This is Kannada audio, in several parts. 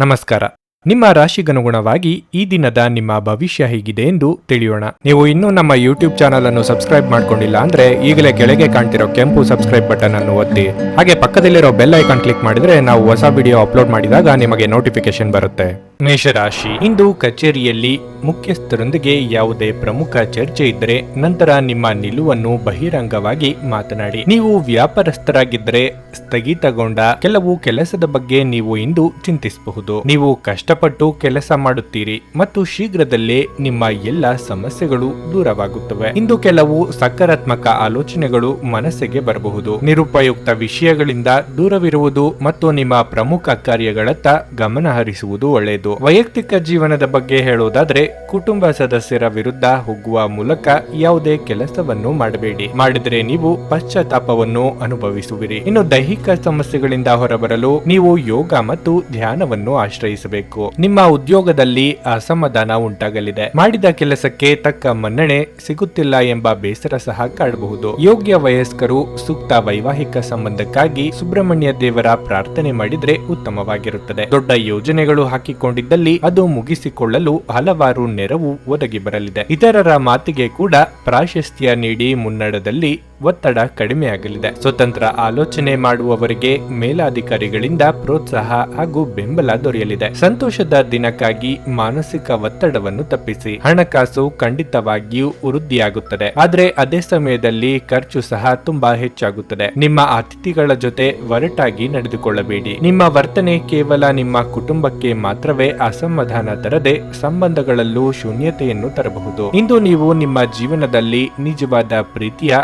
ನಮಸ್ಕಾರ. ನಿಮ್ಮ ರಾಶಿಗನುಗುಣವಾಗಿ ಈ ದಿನದ ನಿಮ್ಮ ಭವಿಷ್ಯ ಹೇಗಿದೆ ಎಂದು ತಿಳಿಯೋಣ. ನೀವು ಇನ್ನೂ ನಮ್ಮ ಯೂಟ್ಯೂಬ್ ಚಾನಲ್ ಅನ್ನು ಸಬ್ಸ್ಕ್ರೈಬ್ ಮಾಡ್ಕೊಂಡಿಲ್ಲ ಅಂದ್ರೆ ಈಗಲೇ ಕೆಳಗೆ ಕಾಣ್ತಿರೋ ಕೆಂಪು ಸಬ್ಸ್ಕ್ರೈಬ್ ಬಟನ್ ಅನ್ನು ಒತ್ತಿ. ಹಾಗೆ ಪಕ್ಕದಲ್ಲಿರೋ ಬೆಲ್ ಐಕಾನ್ ಕ್ಲಿಕ್ ಮಾಡಿದ್ರೆ ನಾವು ಹೊಸ ವಿಡಿಯೋ ಅಪ್ಲೋಡ್ ಮಾಡಿದಾಗ ನಿಮಗೆ ನೋಟಿಫಿಕೇಶನ್ ಬರುತ್ತೆ. ಮೇಷರಾಶಿ, ಇಂದು ಕಚೇರಿಯಲ್ಲಿ ಮುಖ್ಯಸ್ಥರೊಂದಿಗೆ ಯಾವುದೇ ಪ್ರಮುಖ ಚರ್ಚೆ ಇದ್ದರೆ ನಂತರ ನಿಮ್ಮ ನಿಲುವನ್ನು ಬಹಿರಂಗವಾಗಿ ಮಾತನಾಡಿ. ನೀವು ವ್ಯಾಪಾರಸ್ಥರಾಗಿದ್ದರೆ ಸ್ಥಗಿತಗೊಂಡ ಕೆಲವು ಕೆಲಸದ ಬಗ್ಗೆ ನೀವು ಇಂದು ಚಿಂತಿಸಬಹುದು. ನೀವು ಕಷ್ಟಪಟ್ಟು ಕೆಲಸ ಮಾಡುತ್ತೀರಿ ಮತ್ತು ಶೀಘ್ರದಲ್ಲೇ ನಿಮ್ಮ ಎಲ್ಲ ಸಮಸ್ಯೆಗಳು ದೂರವಾಗುತ್ತವೆ. ಇಂದು ಕೆಲವು ಸಕಾರಾತ್ಮಕ ಆಲೋಚನೆಗಳು ಮನಸ್ಸಿಗೆ ಬರಬಹುದು. ನಿರುಪಯುಕ್ತ ವಿಷಯಗಳಿಂದ ದೂರವಿರುವುದು ಮತ್ತು ನಿಮ್ಮ ಪ್ರಮುಖ ಕಾರ್ಯಗಳತ್ತ ಗಮನ ಹರಿಸುವುದು ಒಳ್ಳೆಯದು. ವೈಯಕ್ತಿಕ ಜೀವನದ ಬಗ್ಗೆ ಹೇಳುವುದಾದ್ರೆ, ಕುಟುಂಬ ಸದಸ್ಯರ ವಿರುದ್ಧ ಹೋಗುವ ಮೂಲಕ ಯಾವುದೇ ಕೆಲಸವನ್ನು ಮಾಡಬೇಡಿ. ಮಾಡಿದರೆ ನೀವು ಪಶ್ಚಾತ್ತಾಪವನ್ನು ಅನುಭವಿಸುವಿರಿ. ಇನ್ನು ದೈಹಿಕ ಸಮಸ್ಯೆಗಳಿಂದ ಹೊರಬರಲು ನೀವು ಯೋಗ ಮತ್ತು ಧ್ಯಾನವನ್ನು ಆಶ್ರಯಿಸಬೇಕು. ನಿಮ್ಮ ಉದ್ಯೋಗದಲ್ಲಿ ಅಸಮಾಧಾನ ಉಂಟಾಗಲಿದೆ. ಮಾಡಿದ ಕೆಲಸಕ್ಕೆ ತಕ್ಕ ಮನ್ನಣೆ ಸಿಗುತ್ತಿಲ್ಲ ಎಂಬ ಬೇಸರ ಸಹ ಕಾಡಬಹುದು. ಯೋಗ್ಯ ವಯಸ್ಕರು ಸೂಕ್ತ ವೈವಾಹಿಕ ಸಂಬಂಧಕ್ಕಾಗಿ ಸುಬ್ರಹ್ಮಣ್ಯ ದೇವರ ಪ್ರಾರ್ಥನೆ ಮಾಡಿದ್ರೆ ಉತ್ತಮವಾಗಿರುತ್ತದೆ. ದೊಡ್ಡ ಯೋಜನೆಗಳು ಹಾಕಿಕೊಂಡಿದ್ದಲ್ಲಿ ಅದು ಮುಗಿಸಿಕೊಳ್ಳಲು ಹಲವಾರು ನೆರವು ಒದಗಿ ಬರಲಿದೆ. ಇತರರ ಮಾತಿಗೆ ಕೂಡ ಪ್ರಾಶಸ್ತ್ಯ ನೀಡಿ ಮುನ್ನಡೆದಲ್ಲಿ ಒತ್ತಡ ಕಡಿಮೆಯಾಗಲಿದೆ. ಸ್ವತಂತ್ರ ಆಲೋಚನೆ ಮಾಡುವವರಿಗೆ ಮೇಲಾಧಿಕಾರಿಗಳಿಂದ ಪ್ರೋತ್ಸಾಹ ಹಾಗೂ ಬೆಂಬಲ ದೊರೆಯಲಿದೆ. ಸಂತೋಷದ ದಿನಕ್ಕಾಗಿ ಮಾನಸಿಕ ಒತ್ತಡವನ್ನು ತಪ್ಪಿಸಿ. ಹಣಕಾಸು ಖಂಡಿತವಾಗಿಯೂ ವೃದ್ಧಿಯಾಗುತ್ತದೆ, ಆದ್ರೆ ಅದೇ ಸಮಯದಲ್ಲಿ ಖರ್ಚು ಸಹ ತುಂಬಾ ಹೆಚ್ಚಾಗುತ್ತದೆ. ನಿಮ್ಮ ಅತಿಥಿಗಳ ಜೊತೆ ಒರಟಾಗಿ ನಡೆದುಕೊಳ್ಳಬೇಡಿ. ನಿಮ್ಮ ವರ್ತನೆ ಕೇವಲ ನಿಮ್ಮ ಕುಟುಂಬಕ್ಕೆ ಮಾತ್ರವೇ ಅಸಮಾಧಾನ ತರದೆ ಸಂಬಂಧಗಳಲ್ಲೂ ಶೂನ್ಯತೆಯನ್ನು ತರಬಹುದು. ಇಂದು ನೀವು ನಿಮ್ಮ ಜೀವನದಲ್ಲಿ ನಿಜವಾದ ಪ್ರೀತಿಯ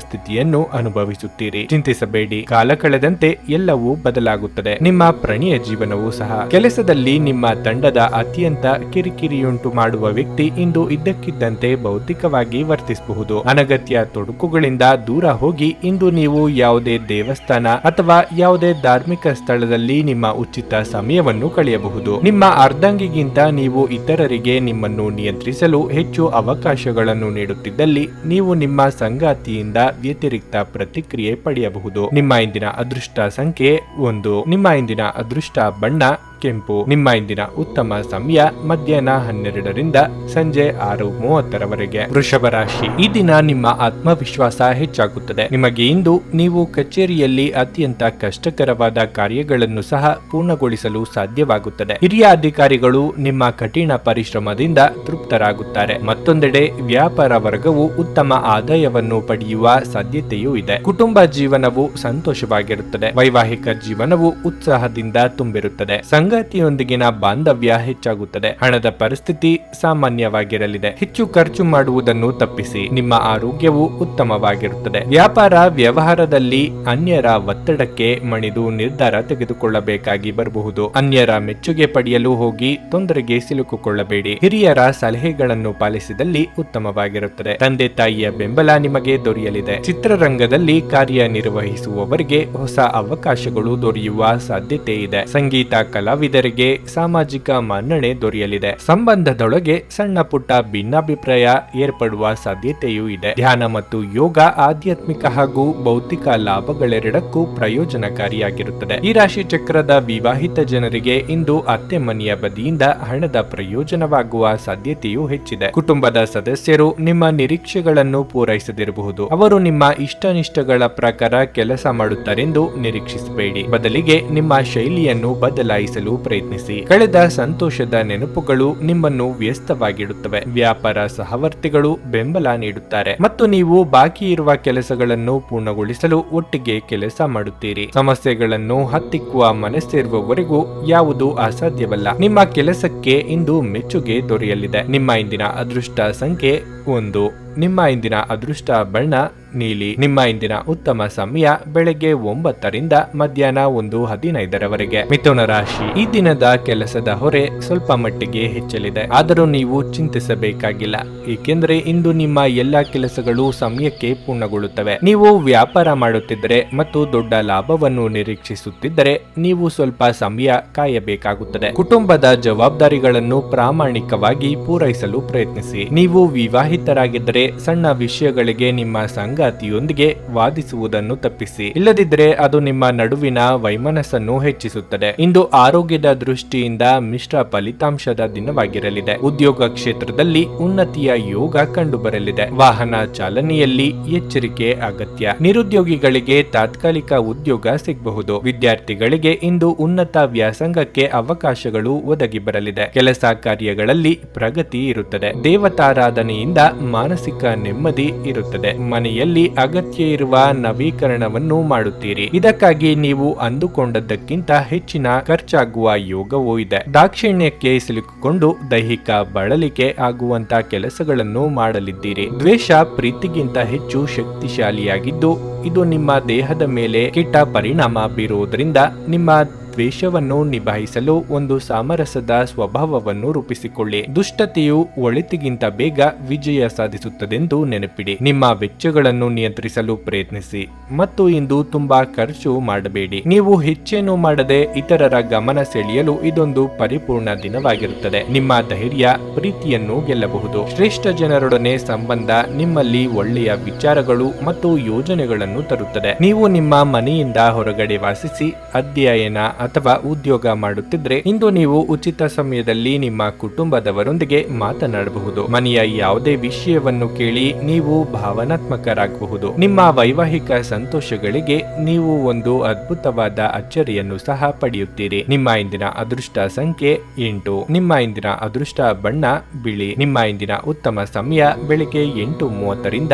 ಸ್ಥಿತಿಯನ್ನು ಅನುಭವಿಸುತ್ತೀರಿ. ಚಿಂತಿಸಬೇಡಿ, ಕಾಲ ಕಳೆದಂತೆ ಎಲ್ಲವೂ ಬದಲಾಗುತ್ತದೆ. ನಿಮ್ಮ ಪ್ರಣಯ ಜೀವನವೂ ಸಹ. ಕೆಲಸದಲ್ಲಿ ನಿಮ್ಮ ತಂಡದ ಅತ್ಯಂತ ಕಿರಿಕಿರಿಯುಂಟು ಮಾಡುವ ವ್ಯಕ್ತಿ ಇಂದು ಇದ್ದಕ್ಕಿದ್ದಂತೆ ಬೌದ್ಧಿಕವಾಗಿ ವರ್ತಿಸಬಹುದು. ಅನಗತ್ಯ ತೊಡಕುಗಳಿಂದ ದೂರ ಹೋಗಿ ಇಂದು ನೀವು ಯಾವುದೇ ದೇವಸ್ಥಾನ ಅಥವಾ ಯಾವುದೇ ಧಾರ್ಮಿಕ ಸ್ಥಳದಲ್ಲಿ ನಿಮ್ಮ ಉಚಿತ ಸಮಯವನ್ನು ಕಳೆಯಬಹುದು. ನಿಮ್ಮ ಅರ್ಧಾಂಗಿಗಿಂತ ನೀವು ಇತರರಿಗೆ ನಿಮ್ಮನ್ನು ನಿಯಂತ್ರಿಸಲು ಹೆಚ್ಚು ಅವಕಾಶಗಳನ್ನು ನೀಡುತ್ತಿದ್ದಲ್ಲಿ ನೀವು ನಿಮ್ಮ ಸಂಗಾತಿಯಿಂದ ವ್ಯತಿರಿಕ್ತ ಪ್ರತಿಕ್ರಿಯೆ ಪಡೆಯಬಹುದು. ನಿಮ್ಮ ಇಂದಿನ ಅದೃಷ್ಟ ಸಂಖ್ಯೆ 1. ನಿಮ್ಮ ಇಂದಿನ ಅದೃಷ್ಟ ಬಣ್ಣ ಕೆಂಪು. ನಿಮ್ಮ ಇಂದಿನ ಉತ್ತಮ ಸಮಯ ಮಧ್ಯಾಹ್ನ 12ರಿಂದ ಸಂಜೆ 6:30ರವರೆಗೆ. ವೃಷಭ ರಾಶಿ, ಈ ದಿನ ನಿಮ್ಮ ಆತ್ಮವಿಶ್ವಾಸ ಹೆಚ್ಚಾಗುತ್ತದೆ. ನಿಮಗೆ ಇಂದು ನೀವು ಕಚೇರಿಯಲ್ಲಿ ಅತ್ಯಂತ ಕಷ್ಟಕರವಾದ ಕಾರ್ಯಗಳನ್ನು ಸಹ ಪೂರ್ಣಗೊಳಿಸಲು ಸಾಧ್ಯವಾಗುತ್ತದೆ. ಹಿರಿಯ ಅಧಿಕಾರಿಗಳು ನಿಮ್ಮ ಕಠಿಣ ಪರಿಶ್ರಮದಿಂದ ತೃಪ್ತರಾಗುತ್ತಾರೆ. ಮತ್ತೊಂದೆಡೆ ವ್ಯಾಪಾರ ವರ್ಗವು ಉತ್ತಮ ಆದಾಯವನ್ನು ಪಡೆಯುವ ಸಾಧ್ಯತೆಯೂ ಇದೆ. ಕುಟುಂಬ ಜೀವನವು ಸಂತೋಷವಾಗಿರುತ್ತದೆ. ವೈವಾಹಿಕ ಜೀವನವು ಉತ್ಸಾಹದಿಂದ ತುಂಬಿರುತ್ತದೆ. ಸಂಗಾತಿಯೊಂದಿಗಿನ ಬಾಂಧವ್ಯ ಹೆಚ್ಚಾಗುತ್ತದೆ. ಹಣದ ಪರಿಸ್ಥಿತಿ ಸಾಮಾನ್ಯವಾಗಿರಲಿದೆ. ಹೆಚ್ಚು ಖರ್ಚು ಮಾಡುವುದನ್ನು ತಪ್ಪಿಸಿ. ನಿಮ್ಮ ಆರೋಗ್ಯವು ಉತ್ತಮವಾಗಿರುತ್ತದೆ. ವ್ಯಾಪಾರ ವ್ಯವಹಾರದಲ್ಲಿ ಅನ್ಯರ ಒತ್ತಡಕ್ಕೆ ಮಣಿದು ನಿರ್ಧಾರ ತೆಗೆದುಕೊಳ್ಳಬೇಕಾಗಿ ಬರಬಹುದು. ಅನ್ಯರ ಮೆಚ್ಚುಗೆ ಪಡೆಯಲು ಹೋಗಿ ತೊಂದರೆಗೆ ಸಿಲುಕಿಕೊಳ್ಳಬೇಡಿ. ಹಿರಿಯರ ಸಲಹೆಗಳನ್ನು ಪಾಲಿಸಿದಲ್ಲಿ ಉತ್ತಮವಾಗಿರುತ್ತದೆ. ತಂದೆ ತಾಯಿಯ ಬೆಂಬಲ ನಿಮಗೆ ದೊರೆಯಲಿದೆ. ಚಿತ್ರರಂಗದಲ್ಲಿ ಕಾರ್ಯನಿರ್ವಹಿಸುವವರಿಗೆ ಹೊಸ ಅವಕಾಶಗಳು ದೊರೆಯುವ ಸಾಧ್ಯತೆ ಇದೆ. ಸಂಗೀತ ಕಲಾವಿದರಿಗೆ ಸಾಮಾಜಿಕ ಮನ್ನಣೆ ದೊರೆಯಲಿದೆ. ಸಂಬಂಧದೊಳಗೆ ಸಣ್ಣ ಪುಟ್ಟ ಭಿನ್ನಾಭಿಪ್ರಾಯ ಏರ್ಪಡುವ ಸಾಧ್ಯತೆಯೂ ಇದೆ. ಧ್ಯಾನ ಮತ್ತು ಯೋಗ ಆಧ್ಯಾತ್ಮಿಕ ಹಾಗೂ ಭೌತಿಕ ಲಾಭಗಳೆರಡಕ್ಕೂ ಪ್ರಯೋಜನಕಾರಿಯಾಗಿರುತ್ತದೆ. ಈ ರಾಶಿ ಚಕ್ರದ ವಿವಾಹಿತ ಜನರಿಗೆ ಇಂದು ಅತ್ತೆ ಮನೆಯ ಬದಿಯಿಂದ ಹಣದ ಪ್ರಯೋಜನವಾಗುವ ಸಾಧ್ಯತೆಯೂ ಹೆಚ್ಚಿದೆ. ಕುಟುಂಬದ ಸದಸ್ಯರು ನಿಮ್ಮ ನಿರೀಕ್ಷೆಗಳನ್ನು ಪೂರೈಸದಿರಬಹುದು. ಅವರು ನಿಮ್ಮ ಇಷ್ಟನಿಷ್ಟಗಳ ಪ್ರಕಾರ ಕೆಲಸ ಮಾಡುತ್ತಾರೆಂದು ನಿರೀಕ್ಷಿಸಬೇಡಿ. ಬದಲಿಗೆ ನಿಮ್ಮ ಶೈಲಿಯನ್ನು ಬದಲಾಯಿಸಲು ಪ್ರಯತ್ನಿಸಿ. ಕಳೆದ ಸಂತೋಷದ ನೆನಪುಗಳು ನಿಮ್ಮನ್ನು ವ್ಯಸ್ತವಾಗಿಡುತ್ತವೆ. ವ್ಯಾಪಾರ ಸಹವರ್ತಿಗಳು ಬೆಂಬಲ ನೀಡುತ್ತಾರೆ ಮತ್ತು ನೀವು ಬಾಕಿ ಇರುವ ಕೆಲಸಗಳನ್ನು ಪೂರ್ಣಗೊಳಿಸಲು ಒಟ್ಟಿಗೆ ಕೆಲಸ ಮಾಡುತ್ತೀರಿ. ಸಮಸ್ಯೆಗಳನ್ನು ಹತ್ತಿಕ್ಕುವ ಮನಸ್ಸಿರುವವರೆಗೂ ಯಾವುದು ಅಸಾಧ್ಯವಲ್ಲ. ನಿಮ್ಮ ಕೆಲಸಕ್ಕೆ ಇಂದು ಮೆಚ್ಚುಗೆ ದೊರೆಯಲಿದೆ. ನಿಮ್ಮ ಇಂದಿನ ಅದೃಷ್ಟ ಸಂಖ್ಯೆ 1. ನಿಮ್ಮ ಇಂದಿನ ಅದೃಷ್ಟ ಬಣ್ಣ ನೀಲಿ. ನಿಮ್ಮ ಇಂದಿನ ಉತ್ತಮ ಸಮಯ ಬೆಳಗ್ಗೆ 9ರಿಂದ ಮಧ್ಯಾಹ್ನ 1:15ರವರೆಗೆ. ಮಿಥುನ ರಾಶಿ, ಈ ದಿನದ ಕೆಲಸದ ಹೊರೆ ಸ್ವಲ್ಪ ಮಟ್ಟಿಗೆ ಹೆಚ್ಚಲಿದೆ. ಆದರೂ ನೀವು ಚಿಂತಿಸಬೇಕಾಗಿಲ್ಲ, ಏಕೆಂದರೆ ಇಂದು ನಿಮ್ಮ ಎಲ್ಲಾ ಕೆಲಸಗಳು ಸಮಯಕ್ಕೆ ಪೂರ್ಣಗೊಳ್ಳುತ್ತವೆ. ನೀವು ವ್ಯಾಪಾರ ಮಾಡುತ್ತಿದ್ದರೆ ಮತ್ತು ದೊಡ್ಡ ಲಾಭವನ್ನು ನಿರೀಕ್ಷಿಸುತ್ತಿದ್ದರೆ ನೀವು ಸ್ವಲ್ಪ ಸಮಯ ಕಾಯಬೇಕಾಗುತ್ತದೆ. ಕುಟುಂಬದ ಜವಾಬ್ದಾರಿಗಳನ್ನು ಪ್ರಾಮಾಣಿಕವಾಗಿ ಪೂರೈಸಲು ಪ್ರಯತ್ನಿಸಿ. ನೀವು ವಿವಾಹಿತರಾಗಿದ್ದರೆ ಸಣ್ಣ ವಿಷಯಗಳಿಗೆ ನಿಮ್ಮ ಸಂಗಾತಿ ಸಂಗಾತಿಯೊಂದಿಗೆ ವಾದಿಸುವುದನ್ನು ತಪ್ಪಿಸಿ, ಇಲ್ಲದಿದ್ದರೆ ಅದು ನಿಮ್ಮ ನಡುವಿನ ವೈಮನಸ್ಸನ್ನು ಹೆಚ್ಚಿಸುತ್ತದೆ. ಇಂದು ಆರೋಗ್ಯದ ದೃಷ್ಟಿಯಿಂದ ಮಿಶ್ರ ಫಲಿತಾಂಶದ ದಿನವಾಗಿರಲಿದೆ. ಉದ್ಯೋಗ ಕ್ಷೇತ್ರದಲ್ಲಿ ಉನ್ನತಿಯ ಯೋಗ ಕಂಡುಬರಲಿದೆ. ವಾಹನ ಚಾಲನೆಯಲ್ಲಿ ಎಚ್ಚರಿಕೆ ಅಗತ್ಯ. ನಿರುದ್ಯೋಗಿಗಳಿಗೆ ತಾತ್ಕಾಲಿಕ ಉದ್ಯೋಗ ಸಿಗಬಹುದು. ವಿದ್ಯಾರ್ಥಿಗಳಿಗೆ ಇಂದು ಉನ್ನತ ವ್ಯಾಸಂಗಕ್ಕೆ ಅವಕಾಶಗಳು ಒದಗಿ ಬರಲಿದೆ. ಕೆಲಸ ಕಾರ್ಯಗಳಲ್ಲಿ ಪ್ರಗತಿ ಇರುತ್ತದೆ. ದೇವತಾರಾಧನೆಯಿಂದ ಮಾನಸಿಕ ನೆಮ್ಮದಿ ಇರುತ್ತದೆ. ಮನೆಯಲ್ಲಿ ಅಗತ್ಯ ಇರುವ ನವೀಕರಣವನ್ನು ಮಾಡುತ್ತೀರಿ. ಇದಕ್ಕಾಗಿ ನೀವು ಅಂದುಕೊಂಡದ್ದಕ್ಕಿಂತ ಹೆಚ್ಚಿನ ಖರ್ಚಾಗುವ ಯೋಗವೂ ಇದೆ. ದಾಕ್ಷಿಣ್ಯಕ್ಕೆ ಸಿಲುಕಿಕೊಂಡು ದೈಹಿಕ ಬಳಲಿಕೆ ಆಗುವಂತ ಕೆಲಸಗಳನ್ನು ಮಾಡಲಿದ್ದೀರಿ. ದ್ವೇಷ ಪ್ರೀತಿಗಿಂತ ಹೆಚ್ಚು ಶಕ್ತಿಶಾಲಿಯಾಗಿದ್ದು ಇದು ನಿಮ್ಮ ದೇಹದ ಮೇಲೆ ಕೆಟ್ಟ ಪರಿಣಾಮ ಬೀರುವುದರಿಂದ ನಿಮ್ಮ ದ್ವೇಷವನ್ನು ನಿಭಾಯಿಸಲು ಒಂದು ಸಾಮರಸ್ಯದ ಸ್ವಭಾವವನ್ನು ರೂಪಿಸಿಕೊಳ್ಳಿ. ದುಷ್ಟತೆಯು ಒಳಿತಿಗಿಂತ ಬೇಗ ವಿಜಯ ಸಾಧಿಸುತ್ತದೆಂದು ನೆನಪಿಡಿ. ನಿಮ್ಮ ವೆಚ್ಚಗಳನ್ನು ನಿಯಂತ್ರಿಸಲು ಪ್ರಯತ್ನಿಸಿ ಮತ್ತು ಇಂದು ತುಂಬಾ ಖರ್ಚು ಮಾಡಬೇಡಿ. ನೀವು ಹೆಚ್ಚೇನು ಮಾಡದೆ ಇತರರ ಗಮನ ಸೆಳೆಯಲು ಇದೊಂದು ಪರಿಪೂರ್ಣ ದಿನವಾಗಿರುತ್ತದೆ. ನಿಮ್ಮ ಧೈರ್ಯ ಪ್ರೀತಿಯನ್ನು ಗೆಲ್ಲಬಹುದು. ಶ್ರೇಷ್ಠ ಜನರೊಡನೆ ಸಂಬಂಧ ನಿಮ್ಮಲ್ಲಿ ಒಳ್ಳೆಯ ವಿಚಾರಗಳು ಮತ್ತು ಯೋಜನೆಗಳನ್ನು ತರುತ್ತದೆ. ನೀವು ನಿಮ್ಮ ಮನೆಯಿಂದ ಹೊರಗಡೆ ವಾಸಿಸಿ ಅಧ್ಯಯನ ಅಥವಾ ಉದ್ಯೋಗ ಮಾಡುತ್ತಿದ್ರೆ ಇಂದು ನೀವು ಉಚಿತ ಸಮಯದಲ್ಲಿ ನಿಮ್ಮ ಕುಟುಂಬದವರೊಂದಿಗೆ ಮಾತನಾಡಬಹುದು. ಮನೆಯ ಯಾವುದೇ ವಿಷಯವನ್ನು ಕೇಳಿ ನೀವು ಭಾವನಾತ್ಮಕರಾಗಬಹುದು. ನಿಮ್ಮ ವೈವಾಹಿಕ ಸಂತೋಷಗಳಿಗೆ ನೀವು ಒಂದು ಅದ್ಭುತವಾದ ಅಚ್ಚರಿಯನ್ನು ಸಹ ಪಡೆಯುತ್ತೀರಿ. ನಿಮ್ಮ ಇಂದಿನ ಅದೃಷ್ಟ ಸಂಖ್ಯೆ 8. ನಿಮ್ಮ ಇಂದಿನ ಅದೃಷ್ಟ ಬಣ್ಣ ಬಿಳಿ. ನಿಮ್ಮ ಇಂದಿನ ಉತ್ತಮ ಸಮಯ ಬೆಳಿಗ್ಗೆ 8:30ರಿಂದ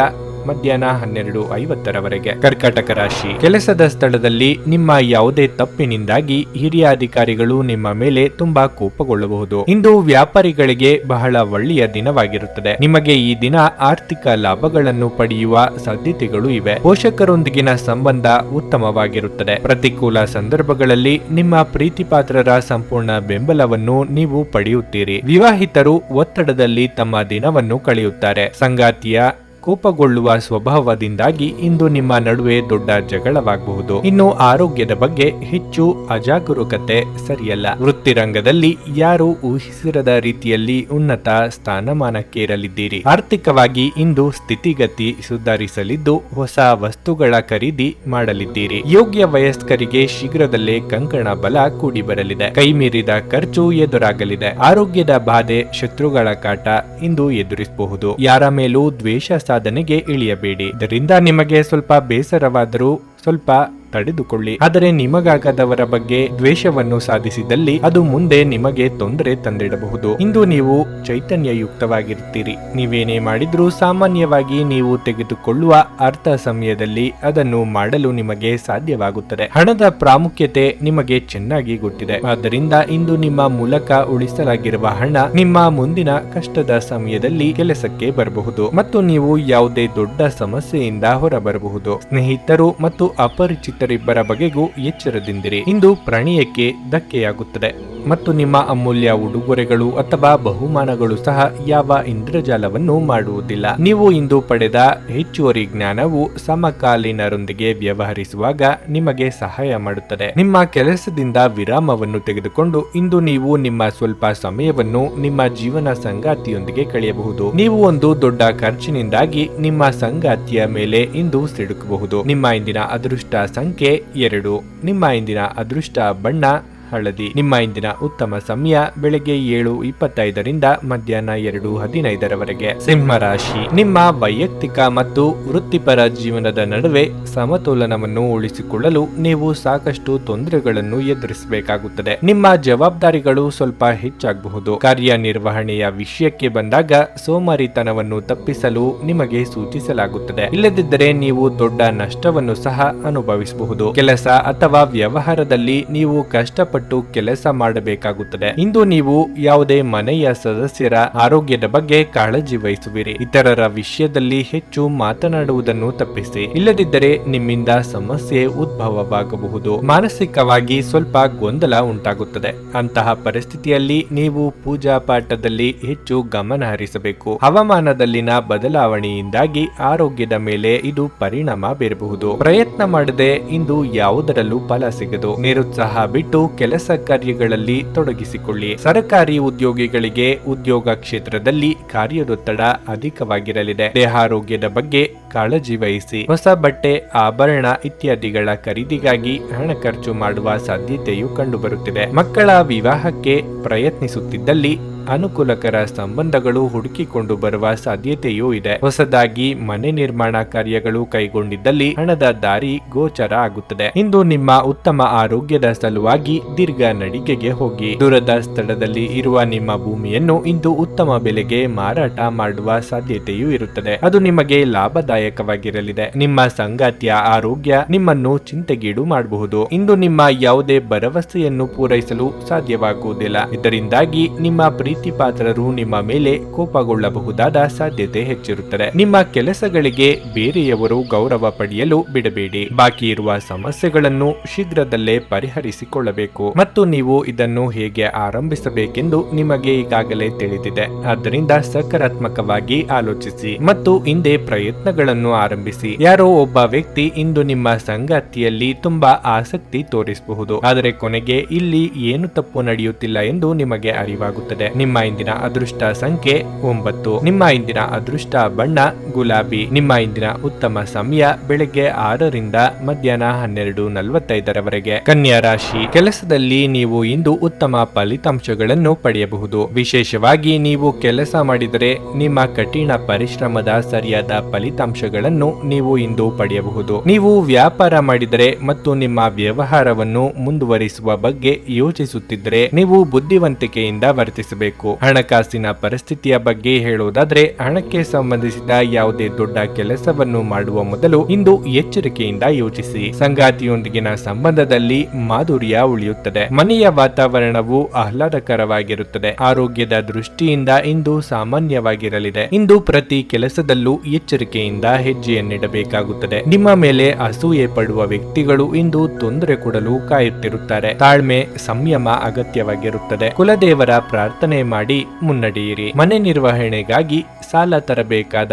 ಮಧ್ಯಾಹ್ನ 12:50ರವರೆಗೆ. ಕರ್ಕಾಟಕ ರಾಶಿ. ಕೆಲಸದ ಸ್ಥಳದಲ್ಲಿ ನಿಮ್ಮ ಯಾವುದೇ ತಪ್ಪಿನಿಂದಾಗಿ ಹಿರಿಯ ಅಧಿಕಾರಿಗಳು ನಿಮ್ಮ ಮೇಲೆ ತುಂಬಾ ಕೋಪಗೊಳ್ಳಬಹುದು. ಇಂದು ವ್ಯಾಪಾರಿಗಳಿಗೆ ಬಹಳ ಒಳ್ಳೆಯ ದಿನವಾಗಿರುತ್ತದೆ. ನಿಮಗೆ ಈ ದಿನ ಆರ್ಥಿಕ ಲಾಭಗಳನ್ನು ಪಡೆಯುವ ಸಾಧ್ಯತೆಗಳು ಇವೆ. ಪೋಷಕರೊಂದಿಗಿನ ಸಂಬಂಧ ಉತ್ತಮವಾಗಿರುತ್ತದೆ. ಪ್ರತಿಕೂಲ ಸಂದರ್ಭಗಳಲ್ಲಿ ನಿಮ್ಮ ಪ್ರೀತಿಪಾತ್ರರ ಸಂಪೂರ್ಣ ಬೆಂಬಲವನ್ನು ನೀವು ಪಡೆಯುತ್ತೀರಿ. ವಿವಾಹಿತರು ಒತ್ತಡದಲ್ಲಿ ತಮ್ಮ ದಿನವನ್ನು ಕಳೆಯುತ್ತಾರೆ. ಸಂಗಾತಿಯ ಕೋಪಗೊಳ್ಳುವ ಸ್ವಭಾವದಿಂದಾಗಿ ಇಂದು ನಿಮ್ಮ ನಡುವೆ ದೊಡ್ಡ ಜಗಳವಾಗಬಹುದು. ಇನ್ನು ಆರೋಗ್ಯದ ಬಗ್ಗೆ ಹೆಚ್ಚು ಅಜಾಗರೂಕತೆ ಸರಿಯಲ್ಲ. ವೃತ್ತಿರಂಗದಲ್ಲಿ ಯಾರು ಊಹಿಸಿರದ ರೀತಿಯಲ್ಲಿ ಉನ್ನತ ಸ್ಥಾನಮಾನಕ್ಕೇರಲಿದ್ದೀರಿ. ಆರ್ಥಿಕವಾಗಿ ಇಂದು ಸ್ಥಿತಿಗತಿ ಸುಧಾರಿಸಲಿದ್ದು ಹೊಸ ವಸ್ತುಗಳ ಖರೀದಿ ಮಾಡಲಿದ್ದೀರಿ. ಯೋಗ್ಯ ವಯಸ್ಕರಿಗೆ ಶೀಘ್ರದಲ್ಲೇ ಕಂಕಣ ಬಲ ಕೂಡಿ ಬರಲಿದೆ. ಕೈಮೀರಿದ ಖರ್ಚು ಎದುರಾಗಲಿದೆ. ಆರೋಗ್ಯದ ಬಾಧೆ, ಶತ್ರುಗಳ ಕಾಟ ಇಂದು ಎದುರಿಸಬಹುದು. ಯಾರ ಮೇಲೂ ದ್ವೇಷ ಸಾಧನೆಗೆ ಇಳಿಯಬೇಡಿ. ಇದರಿಂದ ನಿಮಗೆ ಸ್ವಲ್ಪ ಬೇಸರವಾದರೂ ಸ್ವಲ್ಪ ತಡೆದುಕೊಳ್ಳಿ. ಆದರೆ ನಿಮಗಾಗದವರ ಬಗ್ಗೆ ದ್ವೇಷವನ್ನು ಸಾಧಿಸಿದಲ್ಲಿ ಅದು ಮುಂದೆ ನಿಮಗೆ ತೊಂದರೆ ತಂದಿಡಬಹುದು. ಇಂದು ನೀವು ಚೈತನ್ಯಯುಕ್ತವಾಗಿರುತ್ತೀರಿ. ನೀವೇನೇ ಮಾಡಿದ್ರೂ ಸಾಮಾನ್ಯವಾಗಿ ನೀವು ತೆಗೆದುಕೊಳ್ಳುವ ಅರ್ಥ ಸಮಯದಲ್ಲಿ ಅದನ್ನು ಮಾಡಲು ನಿಮಗೆ ಸಾಧ್ಯವಾಗುತ್ತದೆ. ಹಣದ ಪ್ರಾಮುಖ್ಯತೆ ನಿಮಗೆ ಚೆನ್ನಾಗಿ ಗೊತ್ತಿದೆ. ಆದ್ದರಿಂದ ಇಂದು ನಿಮ್ಮ ಮೂಲಕ ಉಳಿಸಲಾಗಿರುವ ಹಣ ನಿಮ್ಮ ಮುಂದಿನ ಕಷ್ಟದ ಸಮಯದಲ್ಲಿ ಕೆಲಸಕ್ಕೆ ಬರಬಹುದು ಮತ್ತು ನೀವು ಯಾವುದೇ ದೊಡ್ಡ ಸಮಸ್ಯೆಯಿಂದ ಹೊರಬರಬಹುದು. ಸ್ನೇಹಿತರು ಮತ್ತು ಅಪರಿಚಿತರಿಬ್ಬರ ಬಗೆಗೂ ಎಚ್ಚರದಿಂದಿರಿ. ಇಂದು ಪ್ರಣಯಕ್ಕೆ ಧಕ್ಕೆಯಾಗುತ್ತದೆ ಮತ್ತು ನಿಮ್ಮ ಅಮೂಲ್ಯ ಉಡುಗೊರೆಗಳು ಅಥವಾ ಬಹುಮಾನಗಳು ಸಹ ಯಾವ ಇಂದ್ರಜಾಲವನ್ನು ಮಾಡುವುದಿಲ್ಲ. ನೀವು ಇಂದು ಪಡೆದ ಹೆಚ್ಚುವರಿ ಜ್ಞಾನವು ಸಮಕಾಲೀನರೊಂದಿಗೆ ವ್ಯವಹರಿಸುವಾಗ ನಿಮಗೆ ಸಹಾಯ ಮಾಡುತ್ತದೆ. ನಿಮ್ಮ ಕೆಲಸದಿಂದ ವಿರಾಮವನ್ನು ತೆಗೆದುಕೊಂಡು ಇಂದು ನೀವು ನಿಮ್ಮ ಸ್ವಲ್ಪ ಸಮಯವನ್ನು ನಿಮ್ಮ ಜೀವನ ಸಂಗಾತಿಯೊಂದಿಗೆ ಕಳೆಯಬಹುದು. ನೀವು ಒಂದು ದೊಡ್ಡ ಖರ್ಚಿನಿಂದಾಗಿ ನಿಮ್ಮ ಸಂಗಾತಿಯ ಮೇಲೆ ಇಂದು ಸಿಡುಕಬಹುದು. ನಿಮ್ಮ ಇಂದಿನ ಅದೃಷ್ಟ ಸಂಖ್ಯೆ 2. ನಿಮ್ಮ ಇಂದಿನ ಅದೃಷ್ಟ ಬಣ್ಣ ಹಳದಿ. ನಿಮ್ಮ ಇಂದಿನ ಉತ್ತಮ ಸಮಯ ಬೆಳಗ್ಗೆ 7:25ರಿಂದ ಮಧ್ಯಾಹ್ನ 2:15ರವರೆಗೆ. ಸಿಂಹರಾಶಿ. ನಿಮ್ಮ ವೈಯಕ್ತಿಕ ಮತ್ತು ವೃತ್ತಿಪರ ಜೀವನದ ನಡುವೆ ಸಮತೋಲನವನ್ನು ಉಳಿಸಿಕೊಳ್ಳಲು ನೀವು ಸಾಕಷ್ಟು ತೊಂದರೆಗಳನ್ನು ಎದುರಿಸಬೇಕಾಗುತ್ತದೆ. ನಿಮ್ಮ ಜವಾಬ್ದಾರಿಗಳು ಸ್ವಲ್ಪ ಹೆಚ್ಚಾಗಬಹುದು. ಕಾರ್ಯನಿರ್ವಹಣೆಯ ವಿಷಯಕ್ಕೆ ಬಂದಾಗ ಸೋಮಾರಿತನವನ್ನು ತಪ್ಪಿಸಲು ನಿಮಗೆ ಸೂಚಿಸಲಾಗುತ್ತದೆ. ಇಲ್ಲದಿದ್ದರೆ ನೀವು ದೊಡ್ಡ ನಷ್ಟವನ್ನು ಸಹ ಅನುಭವಿಸಬಹುದು. ಕೆಲಸ ಅಥವಾ ವ್ಯವಹಾರದಲ್ಲಿ ನೀವು ಕಷ್ಟಪಟ್ಟು ಕೆಲಸ ಮಾಡಬೇಕಾಗುತ್ತದೆ. ಇಂದು ನೀವು ಯಾವುದೇ ಮನೆಯ ಸದಸ್ಯರ ಆರೋಗ್ಯದ ಬಗ್ಗೆ ಕಾಳಜಿ ವಹಿಸುವಿರಿ. ಇತರರ ವಿಷಯದಲ್ಲಿ ಹೆಚ್ಚು ಮಾತನಾಡುವುದನ್ನು ತಪ್ಪಿಸಿ. ಇಲ್ಲದಿದ್ದರೆ ನಿಮ್ಮಿಂದ ಸಮಸ್ಯೆ ಉದ್ಭವವಾಗಬಹುದು. ಮಾನಸಿಕವಾಗಿ ಸ್ವಲ್ಪ ಗೊಂದಲ ಉಂಟಾಗುತ್ತದೆ. ಅಂತಹ ಪರಿಸ್ಥಿತಿಯಲ್ಲಿ ನೀವು ಪೂಜಾ ಪಾಠದಲ್ಲಿ ಹೆಚ್ಚು ಗಮನ ಹರಿಸಬೇಕು. ಹವಾಮಾನದಲ್ಲಿನ ಬದಲಾವಣೆಯಿಂದಾಗಿ ಆರೋಗ್ಯದ ಮೇಲೆ ಇದು ಪರಿಣಾಮ ಬೀರಬಹುದು. ಪ್ರಯತ್ನ ಮಾಡದೆ ಇಂದು ಯಾವುದರಲ್ಲೂ ಫಲ ಸಿಗದು. ನಿರುತ್ಸಾಹ ಬಿಟ್ಟು ಕೆಲಸ ಕಾರ್ಯಗಳಲ್ಲಿ ತೊಡಗಿಸಿಕೊಳ್ಳಿ. ಸರ್ಕಾರಿ ಉದ್ಯೋಗಿಗಳಿಗೆ ಉದ್ಯೋಗ ಕ್ಷೇತ್ರದಲ್ಲಿ ಕಾರ್ಯದೊತ್ತಡ ಅಧಿಕವಾಗಿರಲಿದೆ. ದೇಹಾರೋಗ್ಯದ ಬಗ್ಗೆ ಕಾಳಜಿ ವಹಿಸಿ. ಹೊಸ ಬಟ್ಟೆ, ಆಭರಣ ಇತ್ಯಾದಿಗಳ ಖರೀದಿಗಾಗಿ ಹಣ ಖರ್ಚು ಮಾಡುವ ಸಾಧ್ಯತೆಯು ಕಂಡುಬರುತ್ತಿದೆ. ಮಕ್ಕಳ ವಿವಾಹಕ್ಕೆ ಪ್ರಯತ್ನಿಸುತ್ತಿದ್ದಲ್ಲಿ ಅನುಕೂಲಕರ ಸಂಬಂಧಗಳು ಹುಡುಕಿಕೊಂಡು ಬರುವ ಸಾಧ್ಯತೆಯೂ ಇದೆ. ಹೊಸದಾಗಿ ಮನೆ ನಿರ್ಮಾಣ ಕಾರ್ಯಗಳು ಕೈಗೊಂಡಿದ್ದಲ್ಲಿ ಹಣದ ದಾರಿ ಗೋಚರ ಆಗುತ್ತದೆ. ಇಂದು ನಿಮ್ಮ ಉತ್ತಮ ಆರೋಗ್ಯದ ಸಲುವಾಗಿ ದೀರ್ಘ ನಡಿಗೆಗೆ ಹೋಗಿ. ದೂರದ ಸ್ಥಳದಲ್ಲಿ ಇರುವ ನಿಮ್ಮ ಭೂಮಿಯನ್ನು ಇಂದು ಉತ್ತಮ ಬೆಲೆಗೆ ಮಾರಾಟ ಮಾಡುವ ಸಾಧ್ಯತೆಯೂ ಇರುತ್ತದೆ. ಅದು ನಿಮಗೆ ಲಾಭದಾಯಕವಾಗಿರಲಿದೆ. ನಿಮ್ಮ ಸಂಗಾತಿಯ ಆರೋಗ್ಯ ನಿಮ್ಮನ್ನು ಚಿಂತೆಗೀಡು ಮಾಡಬಹುದು. ಇಂದು ನಿಮ್ಮ ಯಾವುದೇ ಭರವಸೆಯನ್ನು ಪೂರೈಸಲು ಸಾಧ್ಯವಾಗುವುದಿಲ್ಲ. ಇದರಿಂದಾಗಿ ನಿಮ್ಮ ಪ್ರೀತಿ ಪಾತ್ರರು ನಿಮ್ಮ ಮೇಲೆ ಕೋಪಗೊಳ್ಳಬಹುದಾದ ಸಾಧ್ಯತೆ ಹೆಚ್ಚಿರುತ್ತದೆ. ನಿಮ್ಮ ಕೆಲಸಗಳಿಗೆ ಬೇರೆಯವರು ಗೌರವ ಪಡೆಯಲು ಬಿಡಬೇಡಿ. ಬಾಕಿ ಇರುವ ಸಮಸ್ಯೆಗಳನ್ನು ಶೀಘ್ರದಲ್ಲೇ ಪರಿಹರಿಸಿಕೊಳ್ಳಬೇಕು ಮತ್ತು ನೀವು ಇದನ್ನು ಹೇಗೆ ಆರಂಭಿಸಬೇಕೆಂದು ನಿಮಗೆ ಈಗಾಗಲೇ ತಿಳಿದಿದೆ. ಆದ್ದರಿಂದ ಸಕಾರಾತ್ಮಕವಾಗಿ ಆಲೋಚಿಸಿ ಮತ್ತು ಹಿಂದೆ ಪ್ರಯತ್ನಗಳನ್ನು ಆರಂಭಿಸಿ. ಯಾರೋ ಒಬ್ಬ ವ್ಯಕ್ತಿ ಇಂದು ನಿಮ್ಮ ಸಂಗಾತಿಯಲ್ಲಿ ತುಂಬಾ ಆಸಕ್ತಿ ತೋರಿಸಬಹುದು, ಆದರೆ ಕೊನೆಗೆ ಇಲ್ಲಿ ಏನು ತಪ್ಪು ನಡೆಯುತ್ತಿಲ್ಲ ಎಂದು ನಿಮಗೆ ಅರಿವಾಗುತ್ತದೆ. ನಿಮ್ಮ ಇಂದಿನ ಅದೃಷ್ಟ ಸಂಖ್ಯೆ 9. ನಿಮ್ಮ ಇಂದಿನ ಅದೃಷ್ಟ ಬಣ್ಣ ಗುಲಾಬಿ. ನಿಮ್ಮ ಇಂದಿನ ಉತ್ತಮ ಸಮಯ ಬೆಳಗ್ಗೆ 6 ರಿಂದ ಮಧ್ಯಾಹ್ನ 12:45 ಕನ್ಯಾ ರಾಶಿ. ಕೆಲಸದಲ್ಲಿ ನೀವು ಇಂದು ಉತ್ತಮ ಫಲಿತಾಂಶಗಳನ್ನು ಪಡೆಯಬಹುದು. ವಿಶೇಷವಾಗಿ ನೀವು ಕೆಲಸ ಮಾಡಿದರೆ ನಿಮ್ಮ ಕಠಿಣ ಪರಿಶ್ರಮದ ಸರಿಯಾದ ಫಲಿತಾಂಶಗಳನ್ನು ನೀವು ಇಂದು ಪಡೆಯಬಹುದು. ನೀವು ವ್ಯಾಪಾರ ಮಾಡಿದರೆ ಮತ್ತು ನಿಮ್ಮ ವ್ಯವಹಾರವನ್ನು ಮುಂದುವರಿಸುವ ಬಗ್ಗೆ ಯೋಚಿಸುತ್ತಿದ್ದರೆ ನೀವು ಬುದ್ಧಿವಂತಿಕೆಯಿಂದ ವರ್ತಿಸಬೇಕು. ಹಣಕಾಸಿನ ಪರಿಸ್ಥಿತಿಯ ಬಗ್ಗೆ ಹೇಳುವುದಾದ್ರೆ, ಹಣಕ್ಕೆ ಸಂಬಂಧಿಸಿದ ಯಾವುದೇ ದೊಡ್ಡ ಕೆಲಸವನ್ನು ಮಾಡುವ ಮೊದಲು ಇಂದು ಎಚ್ಚರಿಕೆಯಿಂದ ಯೋಚಿಸಿ. ಸಂಗಾತಿಯೊಂದಿಗಿನ ಸಂಬಂಧದಲ್ಲಿ ಮಾಧುರ್ಯ ಉಳಿಯುತ್ತದೆ. ಮನೆಯ ವಾತಾವರಣವು ಆಹ್ಲಾದಕರವಾಗಿರುತ್ತದೆ. ಆರೋಗ್ಯದ ದೃಷ್ಟಿಯಿಂದ ಇಂದು ಸಾಮಾನ್ಯವಾಗಿರಲಿದೆ. ಇಂದು ಪ್ರತಿ ಕೆಲಸದಲ್ಲೂ ಎಚ್ಚರಿಕೆಯಿಂದ ಹೆಜ್ಜೆಯನ್ನಿಡಬೇಕಾಗುತ್ತದೆ. ನಿಮ್ಮ ಮೇಲೆ ಅಸೂಯೆ ಪಡುವ ವ್ಯಕ್ತಿಗಳು ಇಂದು ತೊಂದರೆ ಕೊಡಲು ಕಾಯುತ್ತಿರುತ್ತಾರೆ. ತಾಳ್ಮೆ, ಸಂಯಮ ಅಗತ್ಯವಾಗಿರುತ್ತದೆ. ಕುಲದೇವರ ಪ್ರಾರ್ಥನೆ ಮಾಡಿ ಮುನ್ನಡೆಯಿರಿ. ಮನೆ ನಿರ್ವಹಣೆಗಾಗಿ ಸಾಲ ತರಬೇಕಾದ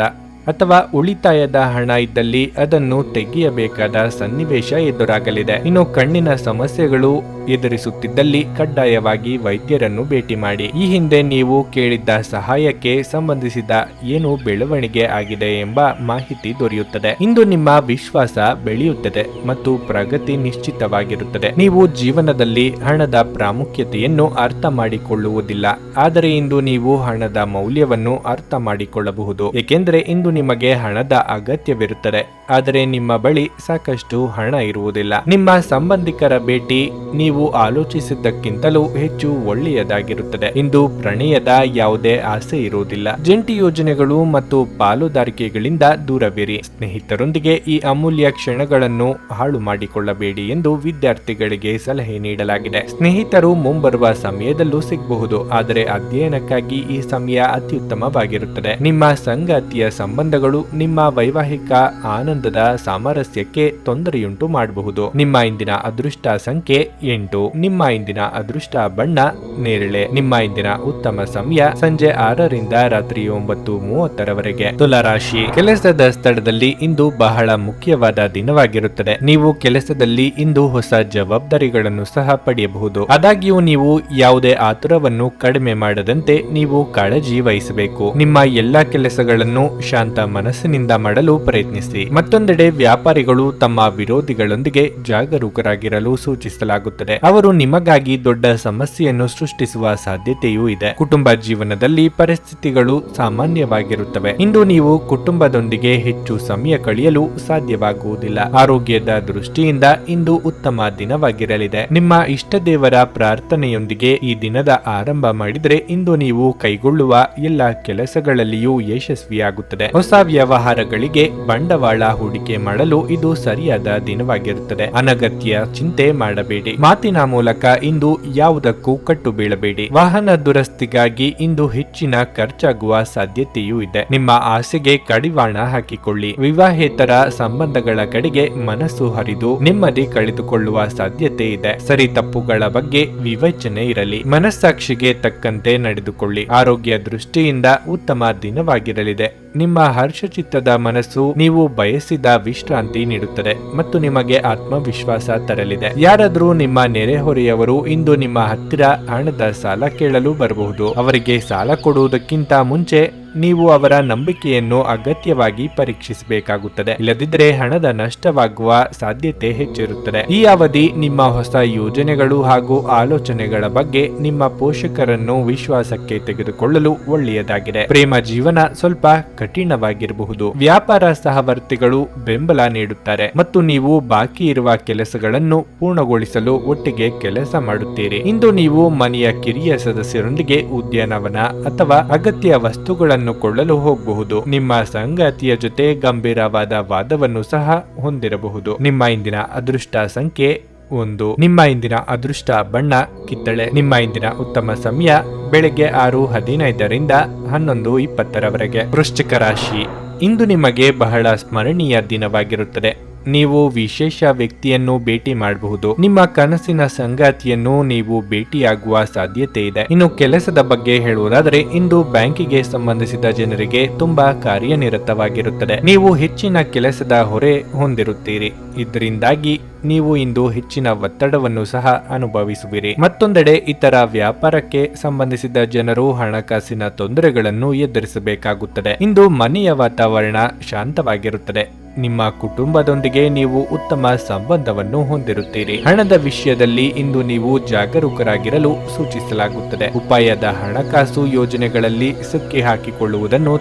ಅಥವಾ ಉಳಿತಾಯದ ಹಣ ಇದ್ದಲ್ಲಿ ಅದನ್ನು ತೆಗೆಯಬೇಕಾದ ಸನ್ನಿವೇಶ ಎದುರಾಗಲಿದೆ. ಇನ್ನು ಕಣ್ಣಿನ ಸಮಸ್ಯೆಗಳು ಎದುರಿಸುತ್ತಿದ್ದಲ್ಲಿ ಕಡ್ಡಾಯವಾಗಿ ವೈದ್ಯರನ್ನು ಭೇಟಿ ಮಾಡಿ. ಈ ಹಿಂದೆ ನೀವು ಕೇಳಿದ್ದ ಸಹಾಯಕ್ಕೆ ಸಂಬಂಧಿಸಿದ ಏನು ಬೆಳವಣಿಗೆ ಆಗಿದೆ ಎಂಬ ಮಾಹಿತಿ ದೊರೆಯುತ್ತದೆ. ಇಂದು ನಿಮ್ಮ ವಿಶ್ವಾಸ ಬೆಳೆಯುತ್ತದೆ ಮತ್ತು ಪ್ರಗತಿ ನಿಶ್ಚಿತವಾಗಿರುತ್ತದೆ. ನೀವು ಜೀವನದಲ್ಲಿ ಹಣದ ಪ್ರಾಮುಖ್ಯತೆಯನ್ನು ಅರ್ಥ ಮಾಡಿಕೊಳ್ಳುವುದಿಲ್ಲ, ಆದರೆ ಇಂದು ನೀವು ಹಣದ ಮೌಲ್ಯವನ್ನು ಅರ್ಥ ಮಾಡಿಕೊಳ್ಳಬಹುದು. ಏಕೆಂದರೆ ಇಂದು ನಿಮಗೆ ಹಣದ ಅಗತ್ಯವಿರುತ್ತದೆ, ಆದರೆ ನಿಮ್ಮ ಬಳಿ ಸಾಕಷ್ಟು ಹಣ ಇರುವುದಿಲ್ಲ. ನಿಮ್ಮ ಸಂಬಂಧಿಕರ ಭೇಟಿ ನೀವು ಆಲೋಚಿಸಿದ್ದಕ್ಕಿಂತಲೂ ಹೆಚ್ಚು ಒಳ್ಳೆಯದಾಗಿರುತ್ತದೆ. ಇಂದು ಪ್ರಣಯದ ಯಾವುದೇ ಆಸೆ ಇರುವುದಿಲ್ಲ. ಜಂಟಿ ಯೋಜನೆಗಳು ಮತ್ತು ಪಾಲುದಾರಿಕೆಗಳಿಂದ ದೂರವಿರಿ. ಸ್ನೇಹಿತರೊಂದಿಗೆ ಈ ಅಮೂಲ್ಯ ಕ್ಷಣಗಳನ್ನು ಹಾಳು ಮಾಡಿಕೊಳ್ಳಬೇಡಿ ಎಂದು ವಿದ್ಯಾರ್ಥಿಗಳಿಗೆ ಸಲಹೆ ನೀಡಲಾಗಿದೆ. ಸ್ನೇಹಿತರು ಮುಂಬರುವ ಸಮಯದಲ್ಲೂ ಸಿಗಬಹುದು, ಆದರೆ ಅಧ್ಯಯನಕ್ಕಾಗಿ ಈ ಸಮಯ ಅತ್ಯುತ್ತಮವಾಗಿರುತ್ತದೆ. ನಿಮ್ಮ ಸಂಗಾತಿಯ ಸಂಬಂಧಗಳು ನಿಮ್ಮ ವೈವಾಹಿಕ ಆನಂದದ ಸಾಮರಸ್ಯಕ್ಕೆ ತೊಂದರೆಯುಂಟು ಮಾಡಬಹುದು. ನಿಮ್ಮ ಇಂದಿನ ಅದೃಷ್ಟ ಸಂಖ್ಯೆ 8. ನಿಮ್ಮ ಇಂದಿನ ಅದೃಷ್ಟ ಬಣ್ಣ ನೇರಳೆ. ನಿಮ್ಮ ಇಂದಿನ ಉತ್ತಮ ಸಮಯ ಸಂಜೆ 6 ರಿಂದ ರಾತ್ರಿ 9:30 ತುಲಾರಾಶಿ. ಕೆಲಸದ ಸ್ಥಳದಲ್ಲಿ ಇಂದು ಬಹಳ ಮುಖ್ಯವಾದ ದಿನವಾಗಿರುತ್ತದೆ. ನೀವು ಕೆಲಸದಲ್ಲಿ ಇಂದು ಹೊಸ ಜವಾಬ್ದಾರಿಗಳನ್ನು ಸಹ ಪಡೆಯಬಹುದು. ಆದಾಗ್ಯೂ ನೀವು ಯಾವುದೇ ಆತುರವನ್ನು ಕಡಿಮೆ ಮಾಡದಂತೆ ನೀವು ಕಾಳಜಿ ವಹಿಸಬೇಕು. ನಿಮ್ಮ ಎಲ್ಲಾ ಕೆಲಸಗಳನ್ನು ಶಾಂತ ಮನಸ್ಸಿನಿಂದ ಮಾಡಲು ಪ್ರಯತ್ನಿಸಿ. ಮತ್ತೊಂದೆಡೆ ವ್ಯಾಪಾರಿಗಳು ತಮ್ಮ ವಿರೋಧಿಗಳೊಂದಿಗೆ ಜಾಗರೂಕರಾಗಿರಲು ಸೂಚಿಸಲಾಗುತ್ತದೆ. ಅವರು ನಿಮಗಾಗಿ ದೊಡ್ಡ ಸಮಸ್ಯೆಯನ್ನು ಸೃಷ್ಟಿಸುವ ಸಾಧ್ಯತೆಯೂ ಇದೆ. ಕುಟುಂಬ ಜೀವನದಲ್ಲಿ ಪರಿಸ್ಥಿತಿಗಳು ಸಾಮಾನ್ಯವಾಗಿರುತ್ತವೆ. ಇಂದು ನೀವು ಕುಟುಂಬದೊಂದಿಗೆ ಹೆಚ್ಚು ಸಮಯ ಕಳೆಯಲು ಸಾಧ್ಯವಾಗುವುದಿಲ್ಲ. ಆರೋಗ್ಯದ ದೃಷ್ಟಿಯಿಂದ ಇಂದು ಉತ್ತಮ ದಿನವಾಗಿರಲಿದೆ. ನಿಮ್ಮ ಇಷ್ಟ ದೇವರ ಪ್ರಾರ್ಥನೆಯೊಂದಿಗೆ ಈ ದಿನದ ಆರಂಭ ಮಾಡಿದರೆ ಇಂದು ನೀವು ಕೈಗೊಳ್ಳುವ ಎಲ್ಲ ಕೆಲಸಗಳಲ್ಲಿಯೂ ಯಶಸ್ವಿಯಾಗುತ್ತದೆ. ಹೊಸ ವ್ಯವಹಾರಗಳಿಗೆ ಬಂಡವಾಳ ಹೂಡಿಕೆ ಮಾಡಲು ಇದು ಸರಿಯಾದ ದಿನವಾಗಿರುತ್ತದೆ. ಅನಗತ್ಯ ಚಿಂತೆ ಮಾಡಬೇಡಿ. ಮಾತಿನ ಮೂಲಕ ಇಂದು ಯಾವುದಕ್ಕೂ ಕಟ್ಟು ಬೀಳಬೇಡಿ. ವಾಹನ ದುರಸ್ತಿಗಾಗಿ ಇಂದು ಹೆಚ್ಚಿನ ಖರ್ಚಾಗುವ ಸಾಧ್ಯತೆಯೂ ಇದೆ. ನಿಮ್ಮ ಆಸೆಗೆ ಕಡಿವಾಣ ಹಾಕಿಕೊಳ್ಳಿ. ವಿವಾಹೇತರ ಸಂಬಂಧಗಳ ಕಡೆಗೆ ಮನಸ್ಸು ಹರಿದು ನೆಮ್ಮದಿ ಕಳೆದುಕೊಳ್ಳುವ ಸಾಧ್ಯತೆ ಇದೆ. ಸರಿ ತಪ್ಪುಗಳ ಬಗ್ಗೆ ವಿವೇಚನೆ ಇರಲಿ. ಮನಸ್ಸಾಕ್ಷಿಗೆ ತಕ್ಕಂತೆ ನಡೆದುಕೊಳ್ಳಿ. ಆರೋಗ್ಯ ದೃಷ್ಟಿಯಿಂದ ಉತ್ತಮ ದಿನವಾಗಿರಲಿದೆ. ನಿಮ್ಮ ಹರ್ಷಚಿತ್ತದ ಮನಸ್ಸು ನೀವು ಬಯಸಿದ ವಿಶ್ರಾಂತಿ ನೀಡುತ್ತದೆ ಮತ್ತು ನಿಮಗೆ ಆತ್ಮವಿಶ್ವಾಸ ತರಲಿದೆ. ಯಾರಾದರೂ ನಿಮ್ಮ ನೆರೆಹೊರೆಯವರು ಇಂದು ನಿಮ್ಮ ಹತ್ತಿರ ಹಣದ ಸಾಲ ಕೇಳಲು ಬರಬಹುದು. ಅವರಿಗೆ ಸಾಲ ಕೊಡುವುದಕ್ಕಿಂತ ಮುಂಚೆ ನೀವು ಅವರ ನಂಬಿಕೆಯನ್ನು ಅಗತ್ಯವಾಗಿ ಪರೀಕ್ಷಿಸಬೇಕಾಗುತ್ತದೆ. ಇಲ್ಲದಿದ್ದರೆ ಹಣದ ನಷ್ಟವಾಗುವ ಸಾಧ್ಯತೆ ಹೆಚ್ಚಿರುತ್ತದೆ. ಈ ಅವಧಿ ನಿಮ್ಮ ಹೊಸ ಯೋಜನೆಗಳು ಹಾಗೂ ಆಲೋಚನೆಗಳ ಬಗ್ಗೆ ನಿಮ್ಮ ಪೋಷಕರನ್ನು ವಿಶ್ವಾಸಕ್ಕೆ ತೆಗೆದುಕೊಳ್ಳಲು ಒಳ್ಳೆಯದಾಗಿದೆ. ಪ್ರೇಮ ಜೀವನ ಸ್ವಲ್ಪ ಕಠಿಣವಾಗಿರಬಹುದು. ವ್ಯಾಪಾರ ಸಹವರ್ತಿಗಳು ಬೆಂಬಲ ನೀಡುತ್ತಾರೆ ಮತ್ತು ನೀವು ಬಾಕಿ ಇರುವ ಕೆಲಸಗಳನ್ನು ಪೂರ್ಣಗೊಳಿಸಲು ಒಟ್ಟಿಗೆ ಕೆಲಸ ಮಾಡುತ್ತೀರಿ. ಇಂದು ನೀವು ಮನೆಯ ಕಿರಿಯ ಸದಸ್ಯರೊಂದಿಗೆ ಉದ್ಯಾನವನ ಅಥವಾ ಅಗತ್ಯ ವಸ್ತುಗಳನ್ನು ಕೊಳ್ಳಲು ಹೋಗಬಹುದು. ನಿಮ್ಮ ಸಂಗಾತಿಯ ಜೊತೆ ಗಂಭೀರವಾದ ವಾದವನ್ನು ಸಹ ಹೊಂದಿರಬಹುದು. ನಿಮ್ಮ ಇಂದಿನ ಅದೃಷ್ಟ ಸಂಖ್ಯೆ 1. ನಿಮ್ಮ ಇಂದಿನ ಅದೃಷ್ಟ ಬಣ್ಣ ಕಿತ್ತಳೆ. ನಿಮ್ಮ ಇಂದಿನ ಉತ್ತಮ ಸಮಯ ಬೆಳಗ್ಗೆ 6:15 ರಿಂದ 11:20 ವೃಶ್ಚಿಕ ರಾಶಿ. ಇಂದು ನಿಮಗೆ ಬಹಳ ಸ್ಮರಣೀಯ ದಿನವಾಗಿರುತ್ತದೆ. ನೀವು ವಿಶೇಷ ವ್ಯಕ್ತಿಯನ್ನು ಭೇಟಿ ಮಾಡಬಹುದು. ನಿಮ್ಮ ಕನಸಿನ ಸಂಗಾತಿಯನ್ನು ನೀವು ಭೇಟಿಯಾಗುವ ಸಾಧ್ಯತೆ ಇದೆ. ಇನ್ನು ಕೆಲಸದ ಬಗ್ಗೆ ಹೇಳುವುದಾದರೆ ಇಂದು ಬ್ಯಾಂಕಿಗೆ ಸಂಬಂಧಿಸಿದ ಜನರಿಗೆ ತುಂಬಾ ಕಾರ್ಯನಿರತವಾಗಿರುತ್ತದೆ. ನೀವು ಹೆಚ್ಚಿನ ಕೆಲಸದ ಹೊರೆ ಹೊಂದಿರುತ್ತೀರಿ. ಇದರಿಂದಾಗಿ ನೀವು ಇಂದು ಹೆಚ್ಚಿನ ಒತ್ತಡವನ್ನು ಸಹ ಅನುಭವಿಸುವಿರಿ. ಮತ್ತೊಂದೆಡೆ ಇತರ ವ್ಯಾಪಾರಕ್ಕೆ ಸಂಬಂಧಿಸಿದ ಜನರು ಹಣಕಾಸಿನ ತೊಂದರೆಗಳನ್ನು ಎದುರಿಸಬೇಕಾಗುತ್ತದೆ. ಇಂದು ಮನೆಯ ವಾತಾವರಣ ಶಾಂತವಾಗಿರುತ್ತದೆ. ನಿಮ್ಮ ಕುಟುಂಬದೊಂದಿಗೆ ನೀವು ಉತ್ತಮ ಸಂಬಂಧವನ್ನು ಹೊಂದಿರುತ್ತೀರಿ. ಹಣದ ವಿಷಯದಲ್ಲಿ ಇಂದು ನೀವು ಜಾಗರೂಕರಾಗಿರಲು ಸೂಚಿಸಲಾಗುತ್ತದೆ. ಉಪಾಯದ ಹಣಕಾಸು ಯೋಜನೆಗಳಲ್ಲಿ ಸಿಕ್ಕಿ ಹಾಕಿಕೊಳ್ಳುವುದನ್ನು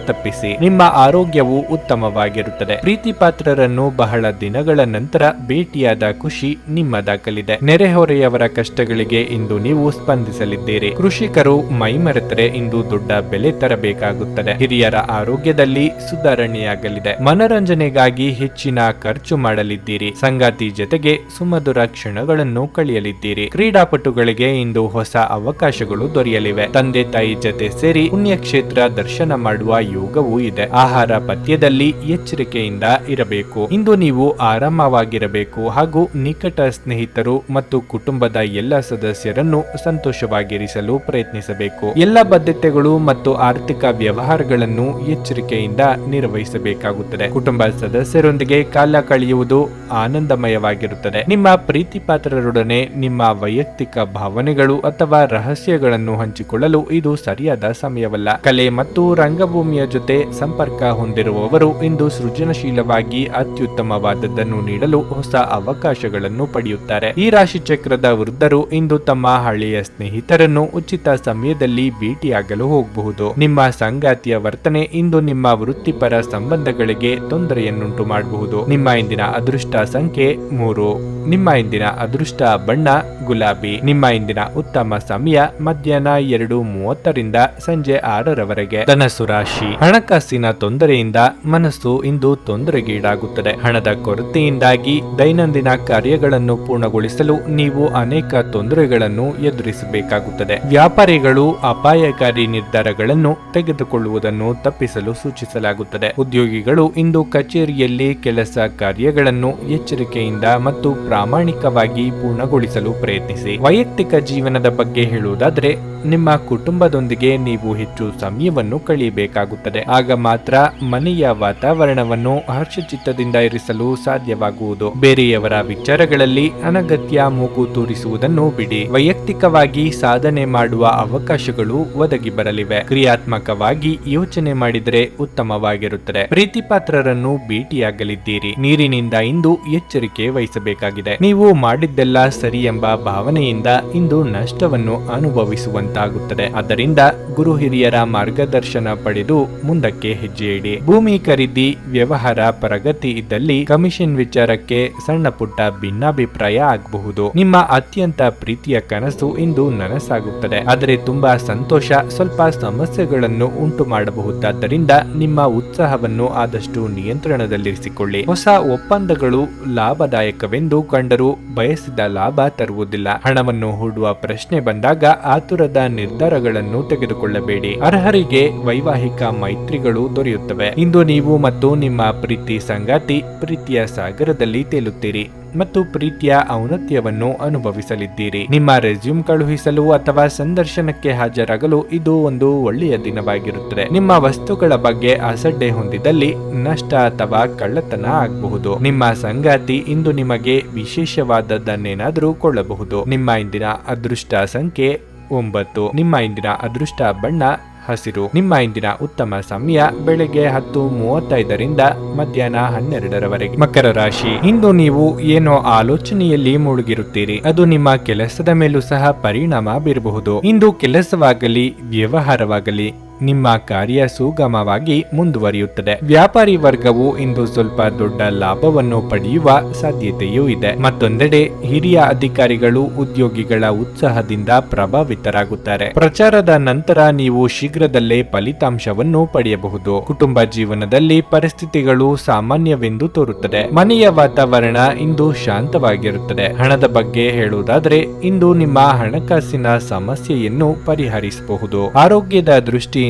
ತಪ್ಪಿಸಿ. ನಿಮ್ಮ ಆರೋಗ್ಯವು ಉತ್ತಮವಾಗಿರುತ್ತದೆ. ಪ್ರೀತಿ ಪಾತ್ರರನ್ನು ಬಹಳ ದಿನಗಳ ನಂತರ ಭೇಟಿಯಾದ ಖುಷಿ ನಿಮ್ಮದಾಗಲಿದೆ. ನೆರೆಹೊರೆಯವರ ಕಷ್ಟಗಳಿಗೆ ಇಂದು ನೀವು ಸ್ಪಂದಿಸಲಿದ್ದೀರಿ. ಕೃಷಿಕರು ಮೈಮರೆತರೆ ಇಂದು ದೊಡ್ಡ ಬೆಲೆ ತರಬೇಕಾಗುತ್ತದೆ. ಹಿರಿಯರ ಆರೋಗ್ಯದಲ್ಲಿ ಸುಧಾರಣೆಯಾಗಲಿದೆ. ಮನರಂಜನೆಗಾಗಿ ಹೆಚ್ಚಿನ ಖರ್ಚು ಮಾಡಲಿದ್ದೀರಿ. ಸಂಗಾತಿ ಜೊತೆಗೆ ಸುಮಧುರ ಕ್ಷಣಗಳನ್ನು ಕಳೆಯಲಿದ್ದೀರಿ. ಕ್ರೀಡಾಪಟುಗಳಿಗೆ ಇಂದು ಹೊಸ ಅವಕಾಶಗಳು ದೊರೆಯಲಿವೆ. ತಂದೆ ತಾಯಿ ಜೊತೆ ಸೇರಿ ಪುಣ್ಯಕ್ಷೇತ್ರ ದರ್ಶನ ಮಾಡುವ ಯೋಗವೂ ಇದೆ. ಆಹಾರ ಪಥ್ಯದಲ್ಲಿ ಎಚ್ಚರಿಕೆಯಿಂದ ಇರಬೇಕು. ಇಂದು ನೀವು ಆರಾಮವಾಗಿರಬೇಕು ಹಾಗೂ ನಿಕಟ ಸ್ನೇಹಿತರು ಮತ್ತು ಕುಟುಂಬದ ಎಲ್ಲ ಸದಸ್ಯರನ್ನು ಸಂತೋಷವಾಗಿರಿಸಲು ಪ್ರಯತ್ನಿಸಬೇಕು. ಎಲ್ಲ ಬದ್ಧತೆಗಳು ಮತ್ತು ಆರ್ಥಿಕ ವ್ಯವಹಾರಗಳನ್ನು ಎಚ್ಚರಿಕೆಯಿಂದ ನಿರ್ವಹಿಸಬೇಕಾಗುತ್ತದೆ. ಕುಟುಂಬ ಸದಸ್ಯರೊಂದಿಗೆ ಕಾಲ ಕಳೆಯುವುದು ಆನಂದಮಯವಾಗಿರುತ್ತದೆ. ನಿಮ್ಮ ಪ್ರೀತಿ ಪಾತ್ರರೊಡನೆ ನಿಮ್ಮ ವೈಯಕ್ತಿಕ ಭಾವನೆಗಳು ಅಥವಾ ರಹಸ್ಯಗಳನ್ನು ಹಂಚಿಕೊಳ್ಳಲು ಇದು ಸರಿಯಾದ ಸಮಯವಲ್ಲ. ಕಲೆ ಮತ್ತು ರಂಗಭೂಮಿಯ ಜೊತೆ ಸಂಪರ್ಕ ಹೊಂದಿರುವವರು ಇಂದು ಸೃಜನಶೀಲವಾಗಿ ಅತ್ಯುತ್ತಮವಾದದ್ದನ್ನು ನೀಡಲು ಹೊಸ ಅವಕಾಶಗಳನ್ನು ಪಡೆಯುತ್ತಾರೆ. ಈ ರಾಶಿ ಚಕ್ರದ ವೃದ್ಧರು ಇಂದು ತಮ್ಮ ಹಳೆಯ ಸ್ನೇಹಿತರನ್ನು ಉಚಿತ ಸಮಯದಲ್ಲಿ ಭೇಟಿಯಾಗಲು ಹೋಗಬಹುದು. ನಿಮ್ಮ ಸಂಗಾತಿಯ ವರ್ತನೆ ಇಂದು ನಿಮ್ಮ ವೃತ್ತಿಪರ ಸಂಬಂಧಗಳಿಗೆ ತೊಂದರೆಯನ್ನುಂಟು ಮಾಡಬಹುದು. ನಿಮ್ಮ ಇಂದಿನ ಅದೃಷ್ಟ ಸಂಖ್ಯೆ 3. ನಿಮ್ಮ ಇಂದಿನ ಅದೃಷ್ಟ ಬಣ್ಣ ಗುಲಾಬಿ. ನಿಮ್ಮ ಇಂದಿನ ಉತ್ತಮ ಸಮಯ ಮಧ್ಯಾಹ್ನ 2:30 ರಿಂದ ಸಂಜೆ 6:00 ಧನಸ್ಸು ರಾಶಿ. ಹಣಕಾಸಿನ ತೊಂದರೆಯಿಂದ ಮನಸ್ಸು ಇಂದು ತೊಂದರೆಗೀಡಾಗುತ್ತದೆ. ಹಣದ ಕೊರತೆಯಿಂದಾಗಿ ದೈನಂದಿನ ಕಾರ್ಯಗಳನ್ನು ಪೂರ್ಣಗೊಳಿಸಲು ನೀವು ಅನೇಕ ತೊಂದರೆಗಳನ್ನು ಎದುರಿಸಬೇಕಾಗುತ್ತದೆ. ವ್ಯಾಪಾರಿಗಳು ಅಪಾಯಕಾರಿ ನಿರ್ಧಾರಗಳನ್ನು ತೆಗೆದುಕೊಳ್ಳುವುದನ್ನು ತಪ್ಪಿಸಲು ಸೂಚಿಸಲಾಗುತ್ತದೆ. ಉದ್ಯೋಗಿಗಳು ಇಂದು ಕಚೇರಿಯಲ್ಲಿ ಕೆಲಸ ಕಾರ್ಯಗಳನ್ನು ಎಚ್ಚರಿಕೆಯಿಂದ ಮತ್ತು ಪ್ರಾಮಾಣಿಕವಾಗಿ ಪೂರ್ಣಗೊಳಿಸಲು ಪ್ರಯತ್ನಿಸಿ. ವೈಯಕ್ತಿಕ ಜೀವನದ ಬಗ್ಗೆ ಹೇಳುವುದಾದರೆ ನಿಮ್ಮ ಕುಟುಂಬದೊಂದಿಗೆ ನೀವು ಹೆಚ್ಚು ಸಮಯವನ್ನು ಕಳೆಯಬೇಕಾಗುತ್ತದೆ. ಆಗ ಮಾತ್ರ ಮನೆಯ ವಾತಾವರಣವನ್ನು ಹರ್ಷಚಿತ್ತದಿಂದ ಇರಿಸಲು ಸಾಧ್ಯವಾಗುವುದು. ಬೇರೆಯವರ ವಿಚಾರಗಳಲ್ಲಿ ಅನಗತ್ಯ ಮೂಗು ತೂರಿಸುವುದನ್ನು ಬಿಡಿ. ವೈಯಕ್ತಿಕವಾಗಿ ಸಾಧನೆ ಮಾಡುವ ಅವಕಾಶಗಳು ಒದಗಿ ಬರಲಿವೆ. ಕ್ರಿಯಾತ್ಮಕವಾಗಿ ಯೋಚನೆ ಮಾಡಿದರೆ ಉತ್ತಮವಾಗಿರುತ್ತದೆ. ಪ್ರೀತಿ ಪಾತ್ರರನ್ನು ಭೇಟಿಯಾಗಲಿದ್ದೀರಿ. ನೀರಿನಿಂದ ಇಂದು ಎಚ್ಚರಿಕೆ ವಹಿಸಬೇಕಾಗಿದೆ. ನೀವು ಮಾಡಿದ್ದೆಲ್ಲ ಸರಿ ಎಂಬ ಭಾವನೆಯಿಂದ ಇಂದು ನಷ್ಟವನ್ನು ಅನುಭವಿಸುವಂತಾಗುತ್ತದೆ. ಆದ್ದರಿಂದ ಗುರು ಹಿರಿಯರ ಮಾರ್ಗದರ್ಶನ ಪಡೆದು ಮುಂದಕ್ಕೆ ಹೆಜ್ಜೆ ಇಡಿ. ಭೂಮಿ ಖರೀದಿ ವ್ಯವಹಾರ ಪ್ರಗತಿ ಇದ್ದಲ್ಲಿ ಕಮಿಷನ್ ವಿಚಾರಕ್ಕೆ ಸಣ್ಣ ಪುಟ್ಟ ಭಿನ್ನಾಭಿಪ್ರಾಯ ಆಗಬಹುದು. ನಿಮ್ಮ ಅತ್ಯಂತ ಪ್ರೀತಿಯ ಕನಸು ಇಂದು ನನಸಾಗುತ್ತದೆ. ಆದರೆ ತುಂಬಾ ಸಂತೋಷ ಸ್ವಲ್ಪ ಸಮಸ್ಯೆಗಳನ್ನು ಉಂಟು ಮಾಡಬಹುದಾದ್ದರಿಂದ ನಿಮ್ಮ ಉತ್ಸಾಹವನ್ನು ಆದಷ್ಟು ನಿಯಂತ್ರಣದಲ್ಲಿರಿಸಿಕೊಳ್ಳಿ. ಹೊಸ ಒಪ್ಪಂದಗಳು ಲಾಭದಾಯಕವೆಂದು ಕಂಡರೂ ಬಯಸಿದ ಲಾಭ ತರುವುದಿಲ್ಲ. ಹಣವನ್ನು ಹೂಡುವ ಪ್ರಶ್ನೆ ಬಂದಾಗ ಆತುರದ ನಿರ್ಧಾರಗಳನ್ನು ತೆಗೆದುಕೊಳ್ಳಬೇಡಿ. ಅರ್ಹರಿಗೆ ವೈವಾಹಿಕ ಮೈತ್ರಿಗಳು ದೊರೆಯುತ್ತವೆ. ಇಂದು ನೀವು ಮತ್ತು ನಿಮ್ಮ ಪ್ರೀತಿ ಸಂಗಾತಿ ಪ್ರೀತಿಯ ಸಾಗರದಲ್ಲಿ ತೇಲುತ್ತೀರಿ ಮತ್ತು ಪ್ರೀತಿಯ ಔನ್ನತ್ಯವನ್ನು ಅನುಭವಿಸಲಿದ್ದೀರಿ. ನಿಮ್ಮ ರೆಸ್ಯೂಮ್ ಕಳುಹಿಸಲು ಅಥವಾ ಸಂದರ್ಶನಕ್ಕೆ ಹಾಜರಾಗಲು ಇದು ಒಂದು ಒಳ್ಳೆಯ ದಿನವಾಗಿರುತ್ತದೆ. ನಿಮ್ಮ ವಸ್ತುಗಳ ಬಗ್ಗೆ ಅಸಡ್ಡೆ ಹೊಂದಿದಲ್ಲಿ ನಷ್ಟ ಅಥವಾ ಕಳ್ಳತನ ಆಗಬಹುದು. ನಿಮ್ಮ ಸಂಗಾತಿ ಇಂದು ನಿಮಗೆ ವಿಶೇಷವಾದದ್ದನ್ನೇನಾದರೂ ಕೊಳ್ಳಬಹುದು. ನಿಮ್ಮ ಇಂದಿನ ಅದೃಷ್ಟ ಸಂಖ್ಯೆ 9. ನಿಮ್ಮ ಇಂದಿನ ಅದೃಷ್ಟ ಬಣ್ಣ ಹಸಿರು. ನಿಮ್ಮ ಇಂದಿನ ಉತ್ತಮ ಸಮಯ ಬೆಳಗ್ಗೆ 10:35ರಿಂದ ಮಧ್ಯಾಹ್ನ 12ರವರೆಗೆ. ಮಕರ ರಾಶಿ. ಇಂದು ನೀವು ಏನೋ ಆಲೋಚನೆಯಲ್ಲಿ ಮುಳುಗಿರುತ್ತೀರಿ. ಅದು ನಿಮ್ಮ ಕೆಲಸದ ಮೇಲೂ ಸಹ ಪರಿಣಾಮ ಬೀರಬಹುದು. ಇಂದು ಕೆಲಸವಾಗಲಿ ವ್ಯವಹಾರವಾಗಲಿ ನಿಮ್ಮ ಕಾರ್ಯ ಸುಗಮವಾಗಿ ಮುಂದುವರಿಯುತ್ತದೆ. ವ್ಯಾಪಾರಿ ವರ್ಗವು ಇಂದು ಸ್ವಲ್ಪ ದೊಡ್ಡ ಲಾಭವನ್ನು ಪಡೆಯುವ ಸಾಧ್ಯತೆಯೂ ಇದೆ. ಮತ್ತೊಂದೆಡೆ ಹಿರಿಯ ಅಧಿಕಾರಿಗಳು ಉದ್ಯೋಗಿಗಳ ಉತ್ಸಾಹದಿಂದ ಪ್ರಭಾವಿತರಾಗುತ್ತಾರೆ. ಪ್ರಚಾರದ ನಂತರ ನೀವು ಶೀಘ್ರದಲ್ಲೇ ಫಲಿತಾಂಶವನ್ನು ಪಡೆಯಬಹುದು. ಕುಟುಂಬ ಜೀವನದಲ್ಲಿ ಪರಿಸ್ಥಿತಿಗಳು ಸಾಮಾನ್ಯವೆಂದು ತೋರುತ್ತದೆ. ಮನೆಯ ವಾತಾವರಣ ಇಂದು ಶಾಂತವಾಗಿರುತ್ತದೆ. ಹಣದ ಬಗ್ಗೆ ಹೇಳುವುದಾದರೆ ಇಂದು ನಿಮ್ಮ ಹಣಕಾಸಿನ ಸಮಸ್ಯೆಯನ್ನು ಪರಿಹರಿಸಬಹುದು. ಆರೋಗ್ಯದ ದೃಷ್ಟಿಯಿಂದ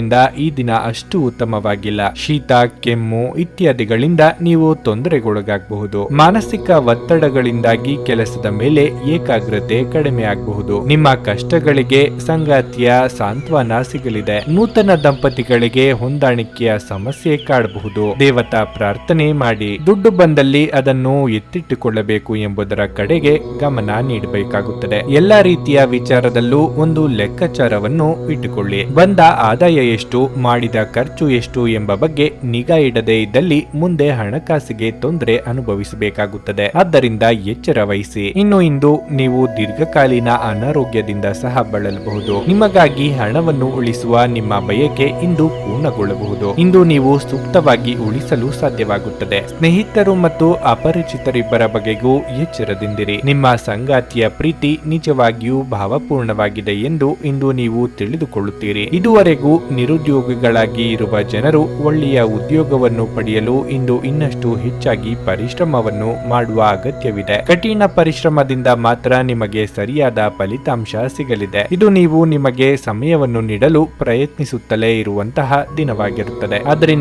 ಈ ದಿನ ಅಷ್ಟು ಉತ್ತಮವಾಗಿಲ್ಲ. ಶೀತ, ಕೆಮ್ಮು ಇತ್ಯಾದಿಗಳಿಂದ ನೀವು ತೊಂದರೆಗೊಳಗಾಗಬಹುದು. ಮಾನಸಿಕ ಒತ್ತಡಗಳಿಂದಾಗಿ ಕೆಲಸದ ಮೇಲೆ ಏಕಾಗ್ರತೆ ಕಡಿಮೆ ಆಗಬಹುದು. ನಿಮ್ಮ ಕಷ್ಟಗಳಿಗೆ ಸಂಗಾತಿಯ ಸಾಂತ್ವನ ಸಿಗಲಿದೆ. ನೂತನ ದಂಪತಿಗಳಿಗೆ ಹೊಂದಾಣಿಕೆಯ ಸಮಸ್ಯೆ ಕಾಡಬಹುದು. ದೇವತಾ ಪ್ರಾರ್ಥನೆ ಮಾಡಿ. ದುಡ್ಡು ಬಂದಲ್ಲಿ ಅದನ್ನು ಎತ್ತಿಟ್ಟುಕೊಳ್ಳಬೇಕು ಎಂಬುದರ ಕಡೆಗೆ ಗಮನ ನೀಡಬೇಕಾಗುತ್ತದೆ. ಎಲ್ಲಾ ರೀತಿಯ ವಿಚಾರದಲ್ಲೂ ಒಂದು ಲೆಕ್ಕಾಚಾರವನ್ನು ಇಟ್ಟುಕೊಳ್ಳಿ. ಬಂದ ಆದಾಯ ಎಷ್ಟು, ಮಾಡಿದ ಖರ್ಚು ಎಷ್ಟು ಎಂಬ ಬಗ್ಗೆ ನಿಗಾ ಇಡದೇ ಇದ್ದಲ್ಲಿ ಮುಂದೆ ಹಣಕಾಸಿಗೆ ತೊಂದರೆ ಅನುಭವಿಸಬೇಕಾಗುತ್ತದೆ. ಆದ್ದರಿಂದ ಎಚ್ಚರ ವಹಿಸಿ. ಇಂದು ನೀವು ದೀರ್ಘಕಾಲೀನ ಅನಾರೋಗ್ಯದಿಂದ ಸಹ ಬಳಲಬಹುದು. ನಿಮಗಾಗಿ ಹಣವನ್ನು ಉಳಿಸುವ ನಿಮ್ಮ ಬಯಕೆ ಇಂದು ಪೂರ್ಣಗೊಳ್ಳಬಹುದು. ಇಂದು ನೀವು ಸೂಕ್ತವಾಗಿ ಉಳಿಸಲು ಸಾಧ್ಯವಾಗುತ್ತದೆ. ಸ್ನೇಹಿತರು ಮತ್ತು ಅಪರಿಚಿತರಿಬ್ಬರ ಬಗೆಗೂ ಎಚ್ಚರದಿಂದಿರಿ. ನಿಮ್ಮ ಸಂಗಾತಿಯ ಪ್ರೀತಿ ನಿಜವಾಗಿಯೂ ಭಾವಪೂರ್ಣವಾಗಿದೆ ಎಂದು ಇಂದು ನೀವು ತಿಳಿದುಕೊಳ್ಳುತ್ತೀರಿ. ಇದುವರೆಗೂ ನಿರುದ್ಯೋಗಿಗಳಾಗಿ ಇರುವ ಜನರು ಒಳ್ಳೆಯ ಉದ್ಯೋಗವನ್ನು ಪಡೆಯಲು ಇಂದು ಇನ್ನಷ್ಟು ಹೆಚ್ಚಾಗಿ ಪರಿಶ್ರಮವನ್ನು ಮಾಡುವ ಅಗತ್ಯವಿದೆ. ಕಠಿಣ ಪರಿಶ್ರಮದಿಂದ ಮಾತ್ರ ನಿಮಗೆ ಸರಿಯಾದ ಫಲಿತಾಂಶ ಸಿಗಲಿದೆ. ಇದು ನೀವು ನಿಮಗೆ ಸಮಯವನ್ನು ನೀಡಲು ಪ್ರಯತ್ನಿಸುತ್ತಲೇ ಇರುವಂತಹ ದಿನವಾಗಿರುತ್ತದೆ. ಆದರೆ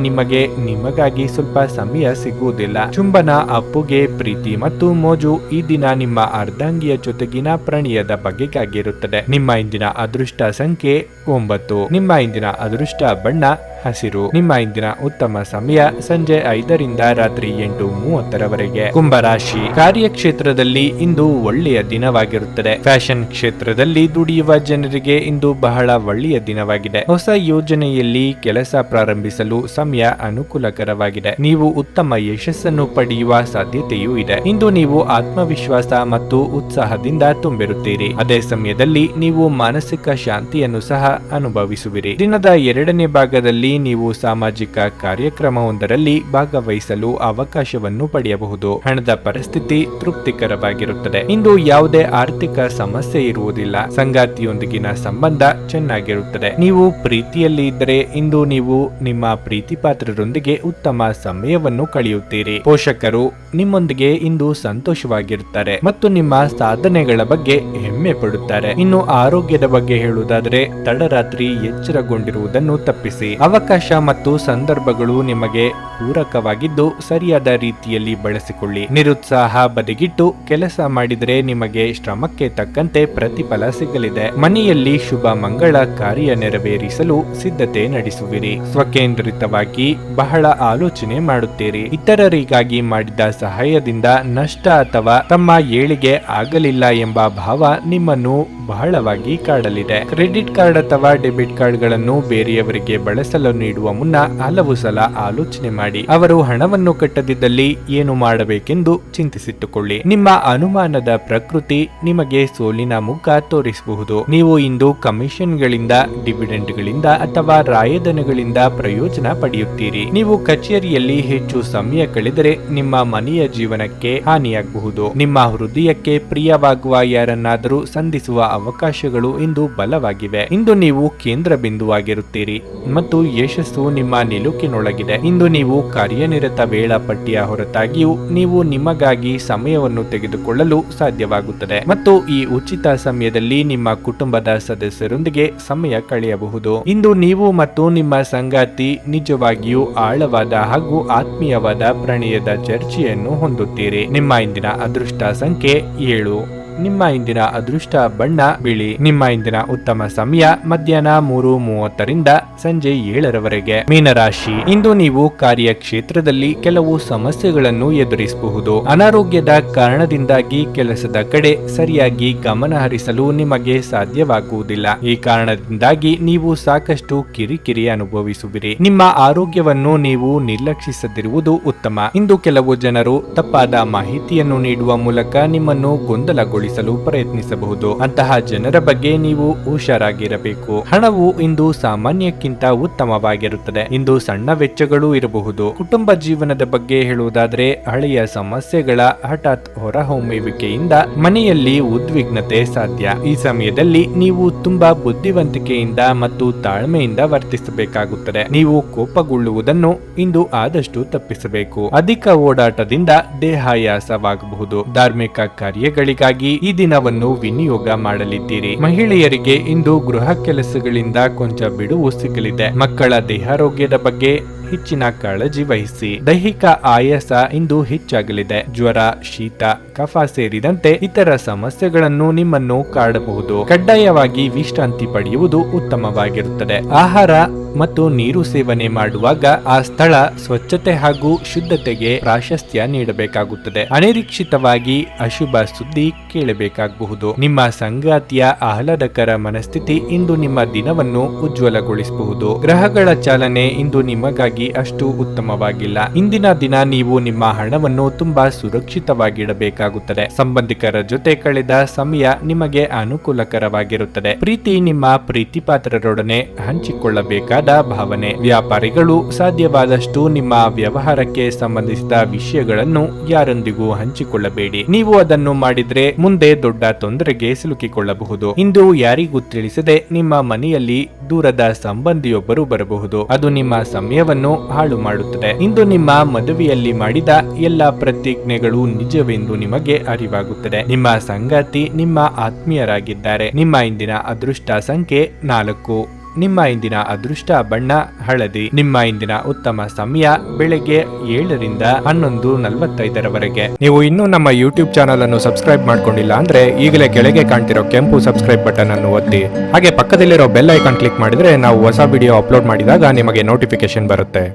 ನಿಮಗಾಗಿ ಸ್ವಲ್ಪ ಸಮಯ ಸಿಗುವುದಿಲ್ಲ. ಚುಂಬನ, ಅಪ್ಪುಗೆ, ಪ್ರೀತಿ ಮತ್ತು ಮೋಜು ಈ ದಿನ ನಿಮ್ಮ ಅರ್ಧಾಂಗಿಯ ಜೊತೆಗಿನ ಪ್ರಣಯದ ಬಗೆಗಾಗಿರುತ್ತದೆ. ನಿಮ್ಮ ಇಂದಿನ ಅದೃಷ್ಟ ಸಂಖ್ಯೆ 9. ನಿಮ್ಮ ಇಂದಿನ ಅದೃಷ್ಟ ಬಣ್ಣ ಹಸಿರು. ನಿಮ್ಮ ಇಂದಿನ ಉತ್ತಮ ಸಮಯ ಸಂಜೆ 5ರಿಂದ ರಾತ್ರಿ 8:30ರವರೆಗೆ. ಕುಂಭರಾಶಿ. ಕಾರ್ಯಕ್ಷೇತ್ರದಲ್ಲಿ ಇಂದು ಒಳ್ಳೆಯ ದಿನವಾಗಿರುತ್ತದೆ. ಫ್ಯಾಷನ್ ಕ್ಷೇತ್ರದಲ್ಲಿ ದುಡಿಯುವ ಜನರಿಗೆ ಇಂದು ಬಹಳ ಒಳ್ಳೆಯ ದಿನವಾಗಿದೆ. ಹೊಸ ಯೋಜನೆಯಲ್ಲಿ ಕೆಲಸ ಪ್ರಾರಂಭಿಸಲು ಸಮಯ ಅನುಕೂಲಕರವಾಗಿದೆ. ನೀವು ಉತ್ತಮ ಯಶಸ್ಸನ್ನು ಪಡೆಯುವ ಸಾಧ್ಯತೆಯೂ ಇದೆ. ಇಂದು ನೀವು ಆತ್ಮವಿಶ್ವಾಸ ಮತ್ತು ಉತ್ಸಾಹದಿಂದ ತುಂಬಿರುತ್ತೀರಿ. ಅದೇ ಸಮಯದಲ್ಲಿ ನೀವು ಮಾನಸಿಕ ಶಾಂತಿಯನ್ನು ಸಹ ಅನುಭವಿಸುವಿರಿ. ದಿನದ 2ನೇ ಭಾಗದಲ್ಲಿ ನೀವು ಸಾಮಾಜಿಕ ಕಾರ್ಯಕ್ರಮವೊಂದರಲ್ಲಿ ಭಾಗವಹಿಸಲು ಅವಕಾಶವನ್ನು ಪಡೆಯಬಹುದು. ಹಣದ ಪರಿಸ್ಥಿತಿ ತೃಪ್ತಿಕರವಾಗಿರುತ್ತದೆ. ಇಂದು ಯಾವುದೇ ಆರ್ಥಿಕ ಸಮಸ್ಯೆ ಇರುವುದಿಲ್ಲ. ಸಂಗಾತಿಯೊಂದಿಗಿನ ಸಂಬಂಧ ಚೆನ್ನಾಗಿರುತ್ತದೆ. ನೀವು ಪ್ರೀತಿಯಲ್ಲಿ ಇದ್ದರೆ ಇಂದು ನೀವು ನಿಮ್ಮ ಪ್ರೀತಿ ಪಾತ್ರರೊಂದಿಗೆ ಉತ್ತಮ ಸಮಯವನ್ನು ಕಳೆಯುತ್ತೀರಿ. ಪೋಷಕರು ನಿಮ್ಮೊಂದಿಗೆ ಇಂದು ಸಂತೋಷವಾಗಿರುತ್ತಾರೆ ಮತ್ತು ನಿಮ್ಮ ಸಾಧನೆಗಳ ಬಗ್ಗೆ ಹೆಮ್ಮೆ ಪಡುತ್ತಾರೆ. ಇನ್ನು ಆರೋಗ್ಯದ ಬಗ್ಗೆ ಹೇಳುವುದಾದರೆ ತಡರಾತ್ರಿ ಎಚ್ಚರಗೊಂಡಿರುವುದನ್ನು ತಪ್ಪಿಸಿ. ಅವಕಾಶ ಮತ್ತು ಸಂದರ್ಭಗಳು ನಿಮಗೆ ಪೂರಕವಾಗಿದ್ದು ಸರಿಯಾದ ರೀತಿಯಲ್ಲಿ ಬಳಸಿಕೊಳ್ಳಿ. ನಿರುತ್ಸಾಹ ಬದಿಗಿಟ್ಟು ಕೆಲಸ ಮಾಡಿದರೆ ನಿಮಗೆ ಶ್ರಮಕ್ಕೆ ತಕ್ಕಂತೆ ಪ್ರತಿಫಲ ಸಿಗಲಿದೆ. ಮನೆಯಲ್ಲಿ ಶುಭ ಮಂಗಳ ಕಾರ್ಯ ನೆರವೇರಿಸಲು ಸಿದ್ಧತೆ ನಡೆಸುವಿರಿ. ಸ್ವಕೇಂದ್ರಿತವಾಗಿ ಬಹಳ ಆಲೋಚನೆ ಮಾಡುತ್ತೀರಿ. ಇತರರಿಗಾಗಿ ಮಾಡಿದ ಸಹಾಯದಿಂದ ನಷ್ಟ ಅಥವಾ ತಮ್ಮ ಏಳಿಗೆ ಆಗಲಿಲ್ಲ ಎಂಬ ಭಾವ ನಿಮ್ಮನ್ನು ಬಹಳವಾಗಿ ಕಾಡಲಿದೆ. ಕ್ರೆಡಿಟ್ ಕಾರ್ಡ್ ಅಥವಾ ಡೆಬಿಟ್ ಕಾರ್ಡ್ಗಳನ್ನು ಬೇರೆಯವರಿಗೆ ಬಳಸಲು ನೀಡುವ ಮುನ್ನ ಹಲವು ಸಲ ಆಲೋಚನೆ ಮಾಡಿ. ಅವರು ಹಣವನ್ನು ಕಟ್ಟದಿದ್ದಲ್ಲಿ ಏನು ಮಾಡಬೇಕೆಂದು ಚಿಂತಿಸಿಟ್ಟುಕೊಳ್ಳಿ. ನಿಮ್ಮ ಅನುಮಾನದ ಪ್ರಕೃತಿ ನಿಮಗೆ ಸೋಲಿನ ಮುಖ ತೋರಿಸಬಹುದು. ನೀವು ಇಂದು ಕಮಿಷನ್ಗಳಿಂದ, ಡಿವಿಡೆಂಡ್ಗಳಿಂದ ಅಥವಾ ರಾಯಧನಗಳಿಂದ ಪ್ರಯೋಜನ ಪಡೆಯುತ್ತೀರಿ. ನೀವು ಕಚೇರಿಯಲ್ಲಿ ಹೆಚ್ಚು ಸಮಯ ಕಳೆದರೆ ನಿಮ್ಮ ಮನೆಯ ಜೀವನಕ್ಕೆ ಹಾನಿಯಾಗಬಹುದು. ನಿಮ್ಮ ಹೃದಯಕ್ಕೆ ಪ್ರಿಯವಾಗುವ ಯಾರನ್ನಾದರೂ ಸಂಧಿಸುವ ಅವಕಾಶಗಳು ಇಂದು ಬಲವಾಗಿವೆ. ಇಂದು ನೀವು ಕೇಂದ್ರ ಬಿಂದುವಾಗಿರುತ್ತೀರಿ ಮತ್ತು ಯಶಸ್ಸು ನಿಮ್ಮ ನಿಲುಕಿನೊಳಗಿದೆ. ಇಂದು ನೀವು ಕಾರ್ಯನಿರತ ವೇಳಾಪಟ್ಟಿಯ ಹೊರತಾಗಿಯೂ ನೀವು ನಿಮಗಾಗಿ ಸಮಯವನ್ನು ತೆಗೆದುಕೊಳ್ಳಲು ಸಾಧ್ಯವಾಗುತ್ತದೆ ಮತ್ತು ಈ ಉಚಿತ ಸಮಯದಲ್ಲಿ ನಿಮ್ಮ ಕುಟುಂಬದ ಸದಸ್ಯರೊಂದಿಗೆ ಸಮಯ ಕಳೆಯಬಹುದು. ಇಂದು ನೀವು ಮತ್ತು ನಿಮ್ಮ ಸಂಗಾತಿ ನಿಜವಾಗಿಯೂ ಆಳವಾದ ಹಾಗೂ ಆತ್ಮೀಯವಾದ ಪ್ರಣಯದ ಚರ್ಚೆಯನ್ನು ಹೊಂದುತ್ತೀರಿ. ನಿಮ್ಮ ಇಂದಿನ ಅದೃಷ್ಟ ಸಂಖ್ಯೆ 7. ನಿಮ್ಮ ಇಂದಿನ ಅದೃಷ್ಟ ಬಣ್ಣ ಬಿಳಿ. ನಿಮ್ಮ ಇಂದಿನ ಉತ್ತಮ ಸಮಯ ಮಧ್ಯಾಹ್ನ 3:30ರಿಂದ ಸಂಜೆ 7ರವರೆಗೆ. ಮೀನರಾಶಿ, ಇಂದು ನೀವು ಕಾರ್ಯಕ್ಷೇತ್ರದಲ್ಲಿ ಕೆಲವು ಸಮಸ್ಯೆಗಳನ್ನು ಎದುರಿಸಬಹುದು. ಅನಾರೋಗ್ಯದ ಕಾರಣದಿಂದಾಗಿ ಕೆಲಸದ ಕಡೆ ಸರಿಯಾಗಿ ಗಮನ ಹರಿಸಲು ನಿಮಗೆ ಸಾಧ್ಯವಾಗುವುದಿಲ್ಲ. ಈ ಕಾರಣದಿಂದಾಗಿ ನೀವು ಸಾಕಷ್ಟು ಕಿರಿಕಿರಿ ಅನುಭವಿಸುವಿರಿ. ನಿಮ್ಮ ಆರೋಗ್ಯವನ್ನು ನೀವು ನಿರ್ಲಕ್ಷಿಸದಿರುವುದು ಉತ್ತಮ. ಇಂದು ಕೆಲವು ಜನರು ತಪ್ಪಾದ ಮಾಹಿತಿಯನ್ನು ನೀಡುವ ಮೂಲಕ ನಿಮ್ಮನ್ನು ಗೊಂದಲಗೊಳಿಸಲು ಪ್ರಯತ್ನಿಸಬಹುದು. ಅಂತಹ ಜನರ ಬಗ್ಗೆ ನೀವು ಹುಷಾರಾಗಿರಬೇಕು. ಹಣವು ಇಂದು ಸಾಮಾನ್ಯಕ್ಕಿಂತ ಉತ್ತಮವಾಗಿರುತ್ತದೆ. ಇಂದು ಸಣ್ಣ ವೆಚ್ಚಗಳು ಇರಬಹುದು. ಕುಟುಂಬ ಜೀವನದ ಬಗ್ಗೆ ಹೇಳುವುದಾದರೆ ಹಳೆಯ ಸಮಸ್ಯೆಗಳ ಹಠಾತ್ ಹೊರಹೊಮ್ಮುವಿಕೆಯಿಂದ ಮನೆಯಲ್ಲಿ ಉದ್ವಿಗ್ನತೆ ಸಾಧ್ಯ. ಈ ಸಮಯದಲ್ಲಿ ನೀವು ತುಂಬಾ ಬುದ್ಧಿವಂತಿಕೆಯಿಂದ ಮತ್ತು ತಾಳ್ಮೆಯಿಂದ ವರ್ತಿಸಬೇಕಾಗುತ್ತದೆ. ನೀವು ಕೋಪಗೊಳ್ಳುವುದನ್ನು ಇಂದು ಆದಷ್ಟು ತಪ್ಪಿಸಬೇಕು. ಅಧಿಕ ಓಡಾಟದಿಂದ ದೇಹಾಯಾಸವಾಗಬಹುದು. ಧಾರ್ಮಿಕ ಕಾರ್ಯಗಳಿಗಾಗಿ ಈ ದಿನವನ್ನು ವಿನಿಯೋಗ ಮಾಡಲಿದ್ದೀರಿ. ಮಹಿಳೆಯರಿಗೆ ಇಂದು ಗೃಹ ಕೆಲಸಗಳಿಂದ ಕೊಂಚ ಬಿಡುವು ಸಿಗಲಿದೆ. ಮಕ್ಕಳ ದೇಹಾರೋಗ್ಯದ ಬಗ್ಗೆ ಹೆಚ್ಚಿನ ಕಾಳಜಿ ವಹಿಸಿ. ದೈಹಿಕ ಆಯಾಸ ಇಂದು ಹೆಚ್ಚಾಗಲಿದೆ. ಜ್ವರ, ಶೀತ, ಕಫ ಸೇರಿದಂತೆ ಇತರ ಸಮಸ್ಯೆಗಳನ್ನು ನಿಮ್ಮನ್ನು ಕಾಡಬಹುದು. ಕಡ್ಡಾಯವಾಗಿ ವಿಶ್ರಾಂತಿ ಪಡೆಯುವುದು ಉತ್ತಮವಾಗಿರುತ್ತದೆ. ಆಹಾರ ಮತ್ತು ನೀರು ಸೇವನೆ ಮಾಡುವಾಗ ಆ ಸ್ಥಳ ಸ್ವಚ್ಛತೆ ಹಾಗೂ ಶುದ್ಧತೆಗೆ ಪ್ರಾಶಸ್ತ್ಯ ನೀಡಬೇಕಾಗುತ್ತದೆ. ಅನಿರೀಕ್ಷಿತವಾಗಿ ಅಶುಭ ಸುದ್ದಿ ಕೇಳಬೇಕಾಗಬಹುದು. ನಿಮ್ಮ ಸಂಗಾತಿಯ ಆಹ್ಲಾದಕರ ಮನಸ್ಥಿತಿ ಇಂದು ನಿಮ್ಮ ದಿನವನ್ನು ಉಜ್ವಲಗೊಳಿಸಬಹುದು. ಗ್ರಹಗಳ ಚಾಲನೆ ಇಂದು ನಿಮಗಾಗಿ ಅಷ್ಟು ಉತ್ತಮವಾಗಿಲ್ಲ. ಇಂದಿನ ದಿನ ನೀವು ನಿಮ್ಮ ಹಣವನ್ನು ತುಂಬಾ ಸುರಕ್ಷಿತವಾಗಿಡಬೇಕಾಗುತ್ತದೆ. ಸಂಬಂಧಿಕರ ಜೊತೆ ಕಳೆದ ಸಮಯ ನಿಮಗೆ ಅನುಕೂಲಕರವಾಗಿರುತ್ತದೆ. ಪ್ರೀತಿ ನಿಮ್ಮ ಪ್ರೀತಿಪಾತ್ರರೊಡನೆ ಹಂಚಿಕೊಳ್ಳಬೇಕಾದ ಭಾವನೆ. ವ್ಯಾಪಾರಿಗಳು ಸಾಧ್ಯವಾದಷ್ಟು ನಿಮ್ಮ ವ್ಯವಹಾರಕ್ಕೆ ಸಂಬಂಧಿಸಿದ ವಿಷಯಗಳನ್ನು ಯಾರೊಂದಿಗೂ ಹಂಚಿಕೊಳ್ಳಬೇಡಿ. ನೀವು ಅದನ್ನು ಮಾಡಿದ್ರೆ ಮುಂದೆ ದೊಡ್ಡ ತೊಂದರೆಗೆ ಸಿಲುಕಿಕೊಳ್ಳಬಹುದು. ಇಂದು ಯಾರಿಗೂ ತಿಳಿಸದೆ ನಿಮ್ಮ ಮನೆಯಲ್ಲಿ ದೂರದ ಸಂಬಂಧಿಯೊಬ್ಬರು ಬರಬಹುದು. ಅದು ನಿಮ್ಮ ಸಮಯವನ್ನು ಹಾಳು ಮಾಡುತ್ತದೆ. ಇಂದು ನಿಮ್ಮ ಮದುವೆಯಲ್ಲಿ ಮಾಡಿದ ಎಲ್ಲ ಪ್ರತಿಜ್ಞೆಗಳು ನಿಜವೆಂದು ನಿಮಗೆ ಅರಿವಾಗುತ್ತದೆ. ನಿಮ್ಮ ಸಂಗಾತಿ ನಿಮ್ಮ ಆತ್ಮೀಯರಾಗಿದ್ದಾರೆ. ನಿಮ್ಮ ಇಂದಿನ ಅದೃಷ್ಟ ಸಂಖ್ಯೆ 4. ನಿಮ್ಮ ಇಂದಿನ ಅದೃಷ್ಟ ಬಣ್ಣ ಹಳದಿ. ನಿಮ್ಮ ಇಂದಿನ ಉತ್ತಮ ಸಮಯ ಬೆಳಗ್ಗೆ 7ರಿಂದ 11:45ರವರೆಗೆ. ನೀವು ಇನ್ನೂ ನಮ್ಮ ಯೂಟ್ಯೂಬ್ ಚಾನಲ್ ಅನ್ನು ಸಬ್ಸ್ಕ್ರೈಬ್ ಮಾಡ್ಕೊಂಡಿಲ್ಲ ಅಂದ್ರೆ ಈಗಲೇ ಕೆಳಗೆ ಕಾಣ್ತಿರೋ ಕೆಂಪು ಸಬ್ಸ್ಕ್ರೈಬ್ ಬಟನ್ ಅನ್ನು ಒತ್ತಿ. ಹಾಗೆ ಪಕ್ಕದಲ್ಲಿರೋ ಬೆಲ್ ಐಕಾನ್ ಕ್ಲಿಕ್ ಮಾಡಿದ್ರೆ ನಾವು ಹೊಸ ವಿಡಿಯೋ ಅಪ್ಲೋಡ್ ಮಾಡಿದಾಗ ನಿಮಗೆ ನೋಟಿಫಿಕೇಶನ್ ಬರುತ್ತೆ.